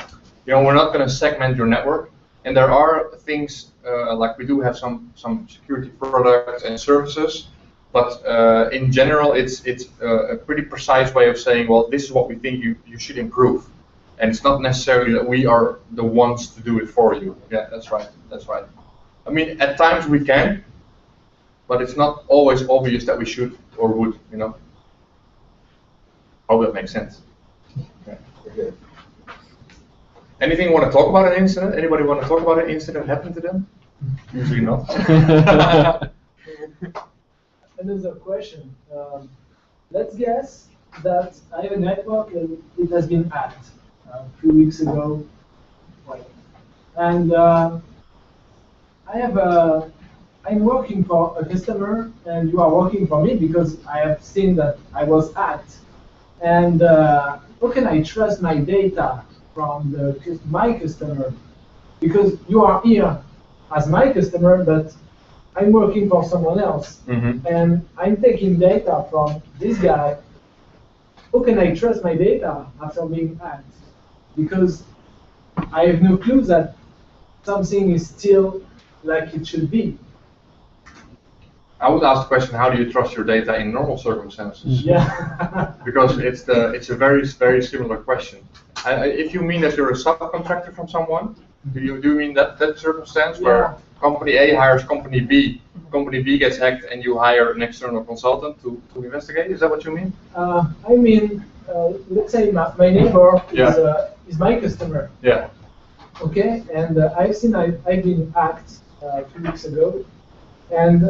we're not going to segment your network. And there are things like we do have some security products and services, but in general, it's a pretty precise way of saying, well, this is what we think you should improve, and it's not necessarily that we are the ones to do it for you. Yeah, that's right. That's right. I mean, at times we can, but it's not always obvious that we should or would. Hope that makes sense. Yeah. Okay. Anything you want to talk about an incident? Anybody want to talk about an incident that happened to them? Usually not. Another question. Let's guess that I have a network and it has been hacked a few weeks ago. And I'm working for a customer and you are working for me because I have seen that I was hacked. And how can I trust my data from my customer? Because you are here as my customer, but I'm working for someone else. Mm-hmm. And I'm taking data from this guy. How can I trust my data after being hacked? Because I have no clue that something is still like it should be. I would ask the question: how do you trust your data in normal circumstances? Yeah. Because it's a very, very similar question. If you mean that you're a subcontractor from someone, do you mean that circumstance where company A hires company B gets hacked and you hire an external consultant to investigate? Is that what you mean? I mean, let's say my neighbor is my customer. Yeah. Okay, and I've been hacked a few weeks ago, and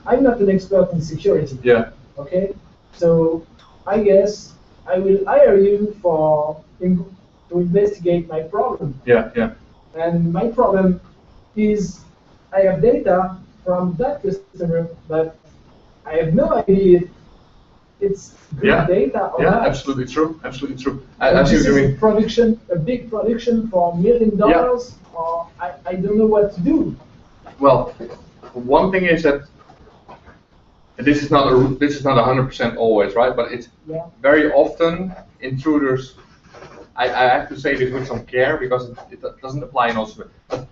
I'm not an expert in security. Yeah. Okay, so I guess I will hire you to investigate my problem. Yeah, yeah. And my problem is I have data from that customer, but I have no idea if it's good data or not. Yeah, absolutely true. Absolutely true. This is a big production for $1 million, or I don't know what to do. Well, one thing is that this is not 100% always, right? But it's very often intruders. I have to say this with some care because it doesn't apply in all situations. But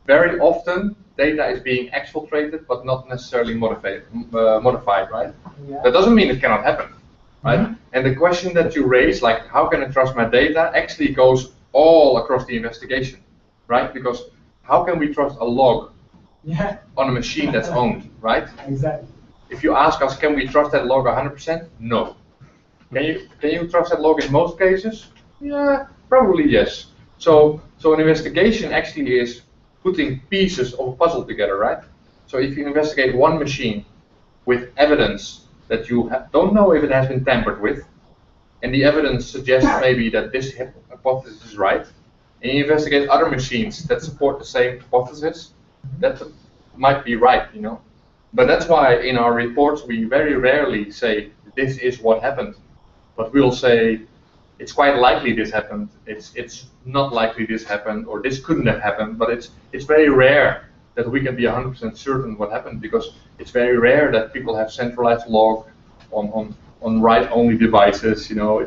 very often data is being exfiltrated, but not necessarily modified, right? Yeah. That doesn't mean it cannot happen. right? And the question that you raise, like how can I trust my data, actually goes all across the investigation, right? Because how can we trust a log on a machine that's owned, right? Exactly. If you ask us, can we trust that log 100%? No. Can you trust that log in most cases? Yeah, probably yes. So an investigation actually is putting pieces of a puzzle together, right? So if you investigate one machine with evidence that you don't know if it has been tampered with, and the evidence suggests maybe that this hypothesis is right, and you investigate other machines that support the same hypothesis, that might be right, you know. But that's why in our reports we very rarely say this is what happened, but we'll say it's quite likely this happened, it's not likely this happened, or this couldn't have happened. But it's very rare that we can be 100% certain what happened, because it's very rare that people have centralized log on write-only devices. You know,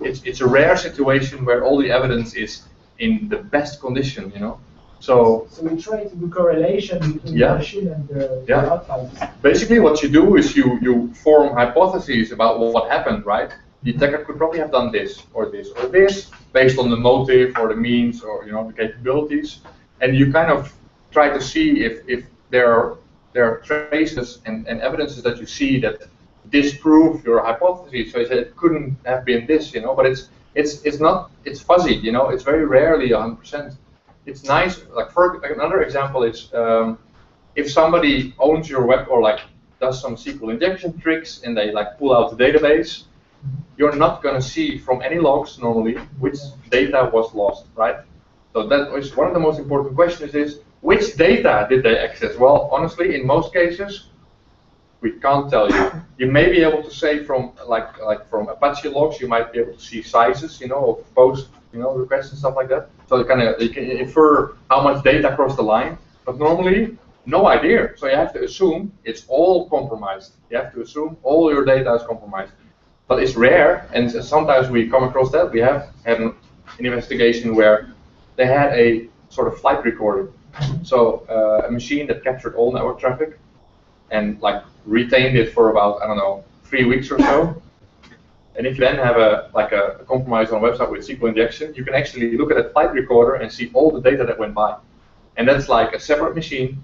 it's a rare situation where all the evidence is in the best condition. You know, so we try to do correlation between the machine and the outliers. Basically, what you do is you form hypotheses about what happened, right? The attacker could probably have done this or this or this based on the motive or the means or the capabilities, and you kind of try to see if there are traces and evidences that you see that disprove your hypothesis. So you say it couldn't have been this, but it's fuzzy, it's very rarely 100%. It's nice. Like another example is if somebody owns your web or does some SQL injection tricks and they pull out the database, you're not going to see from any logs normally which data was lost, right? So that is one of the most important questions is, which data did they access? Well, honestly, in most cases, we can't tell you. You may be able to say from from Apache logs, you might be able to see sizes, of post, requests and stuff like that. So you can infer how much data crossed the line, but normally no idea. So you have to assume it's all compromised. You have to assume all your data is compromised. But it's rare, and sometimes we come across that. We have had an investigation where they had a sort of flight recorder. So a machine that captured all network traffic and retained it for about, I don't know, 3 weeks or so. And if you then have a compromise on a website with SQL injection, you can actually look at that flight recorder and see all the data that went by. And that's like a separate machine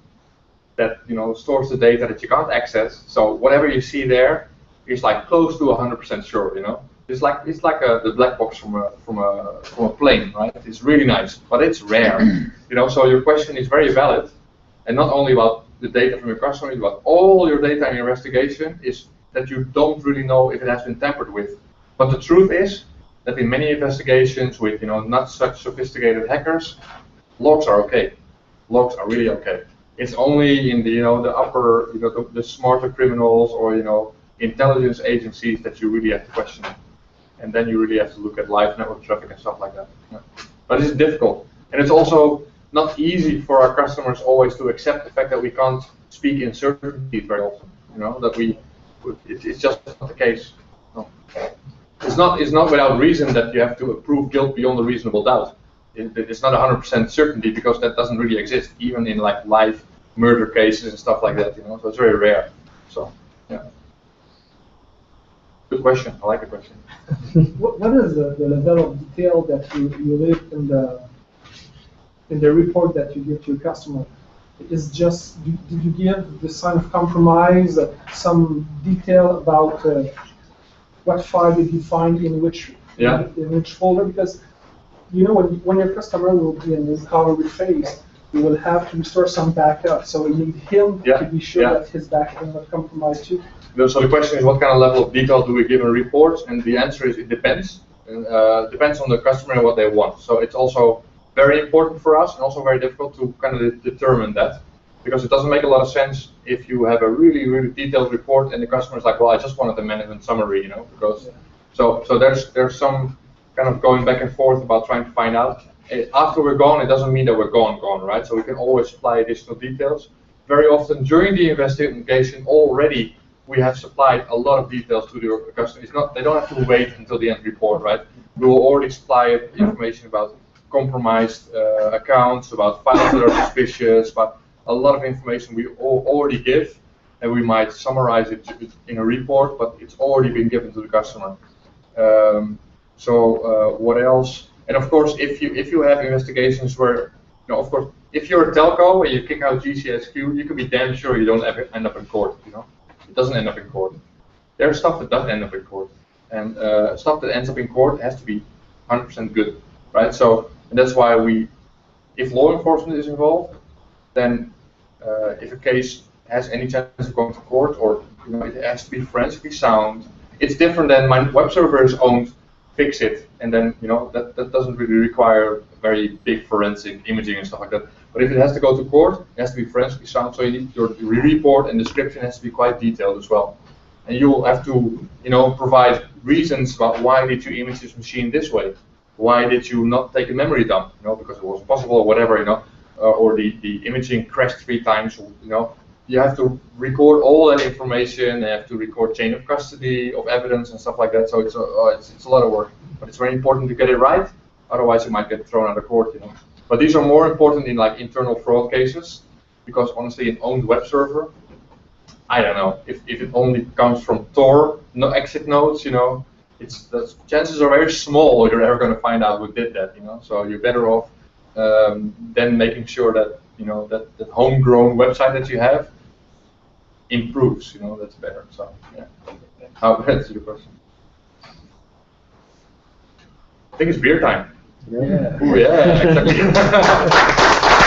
that stores the data that you can't access. So whatever you see there is close to 100% sure. It's like the black box from a plane, right? It's really nice, but it's rare. So your question is very valid, and not only about the data from your customer, it's about all your data in your investigation is that you don't really know if it has been tampered with. But the truth is that in many investigations with not such sophisticated hackers, logs are okay. Logs are really okay. It's only in the the upper the smarter criminals or intelligence agencies that you really have to question it. And then you really have to look at live network traffic and stuff like that. Yeah. But it's difficult, and it's also not easy for our customers always to accept the fact that we can't speak in certainty very often. It's just not the case. No. It's not without reason that you have to prove guilt beyond a reasonable doubt. It's not 100% certainty, because that doesn't really exist, even in live murder cases and stuff like that. So it's very rare. So yeah. Good question. I like the question. What is the level of detail that you leave in the report that you give to your customer? Is just, did you give the sign of compromise, some detail about what file did you find in which folder? Because when your customer will be in the recovery phase, you will have to restore some backup. So you need him to be sure that his backup is not compromised too. So the question is, what kind of level of detail do we give in reports? And the answer is, it depends. Depends on the customer and what they want. So it's also very important for us, and also very difficult to kind of determine that, because it doesn't make a lot of sense if you have a really, really detailed report and the customer is like, well, I just wanted the management summary, because so there's some kind of going back and forth about trying to find out. After we're gone, it doesn't mean that we're gone, right? So we can always supply additional details. Very often during the investigation already, we have supplied a lot of details to the customer. They don't have to wait until the end report, right? We will already supply information about compromised accounts, about files that are suspicious, but a lot of information we already give. and we might summarize it in a report, but it's already been given to the customer. What else? And of course, if you have investigations where, of course, if you're a telco and you kick out GCSQ, you can be damn sure you don't ever end up in court. It doesn't end up in court. There's stuff that does end up in court, and stuff that ends up in court has to be 100% good, right? And that's why if law enforcement is involved, then if a case has any chance of going to court, or it has to be forensically sound. It's different than my web server is owned, fix it, and then that doesn't really require very big forensic imaging and stuff like that. But if it has to go to court, it has to be forensically sound. So you need your report and description has to be quite detailed as well. And you'll have to provide reasons about why did you image this machine this way? Why did you not take a memory dump? Because it wasn't possible or whatever. Or the imaging crashed 3 times. You have to record all that information. You have to record chain of custody of evidence and stuff like that. So it's a lot of work, but it's very important to get it right. Otherwise, you might get thrown out of court. But these are more important in like internal fraud cases, because honestly, an owned web server, I don't know if it only comes from Tor, no exit nodes. Chances are very small you're ever going to find out who did that. So you're better off then making sure that that homegrown website that you have improves. That's better. So yeah. How that's your question? I think it's beer time. Yeah. Ooh, yeah, exactly.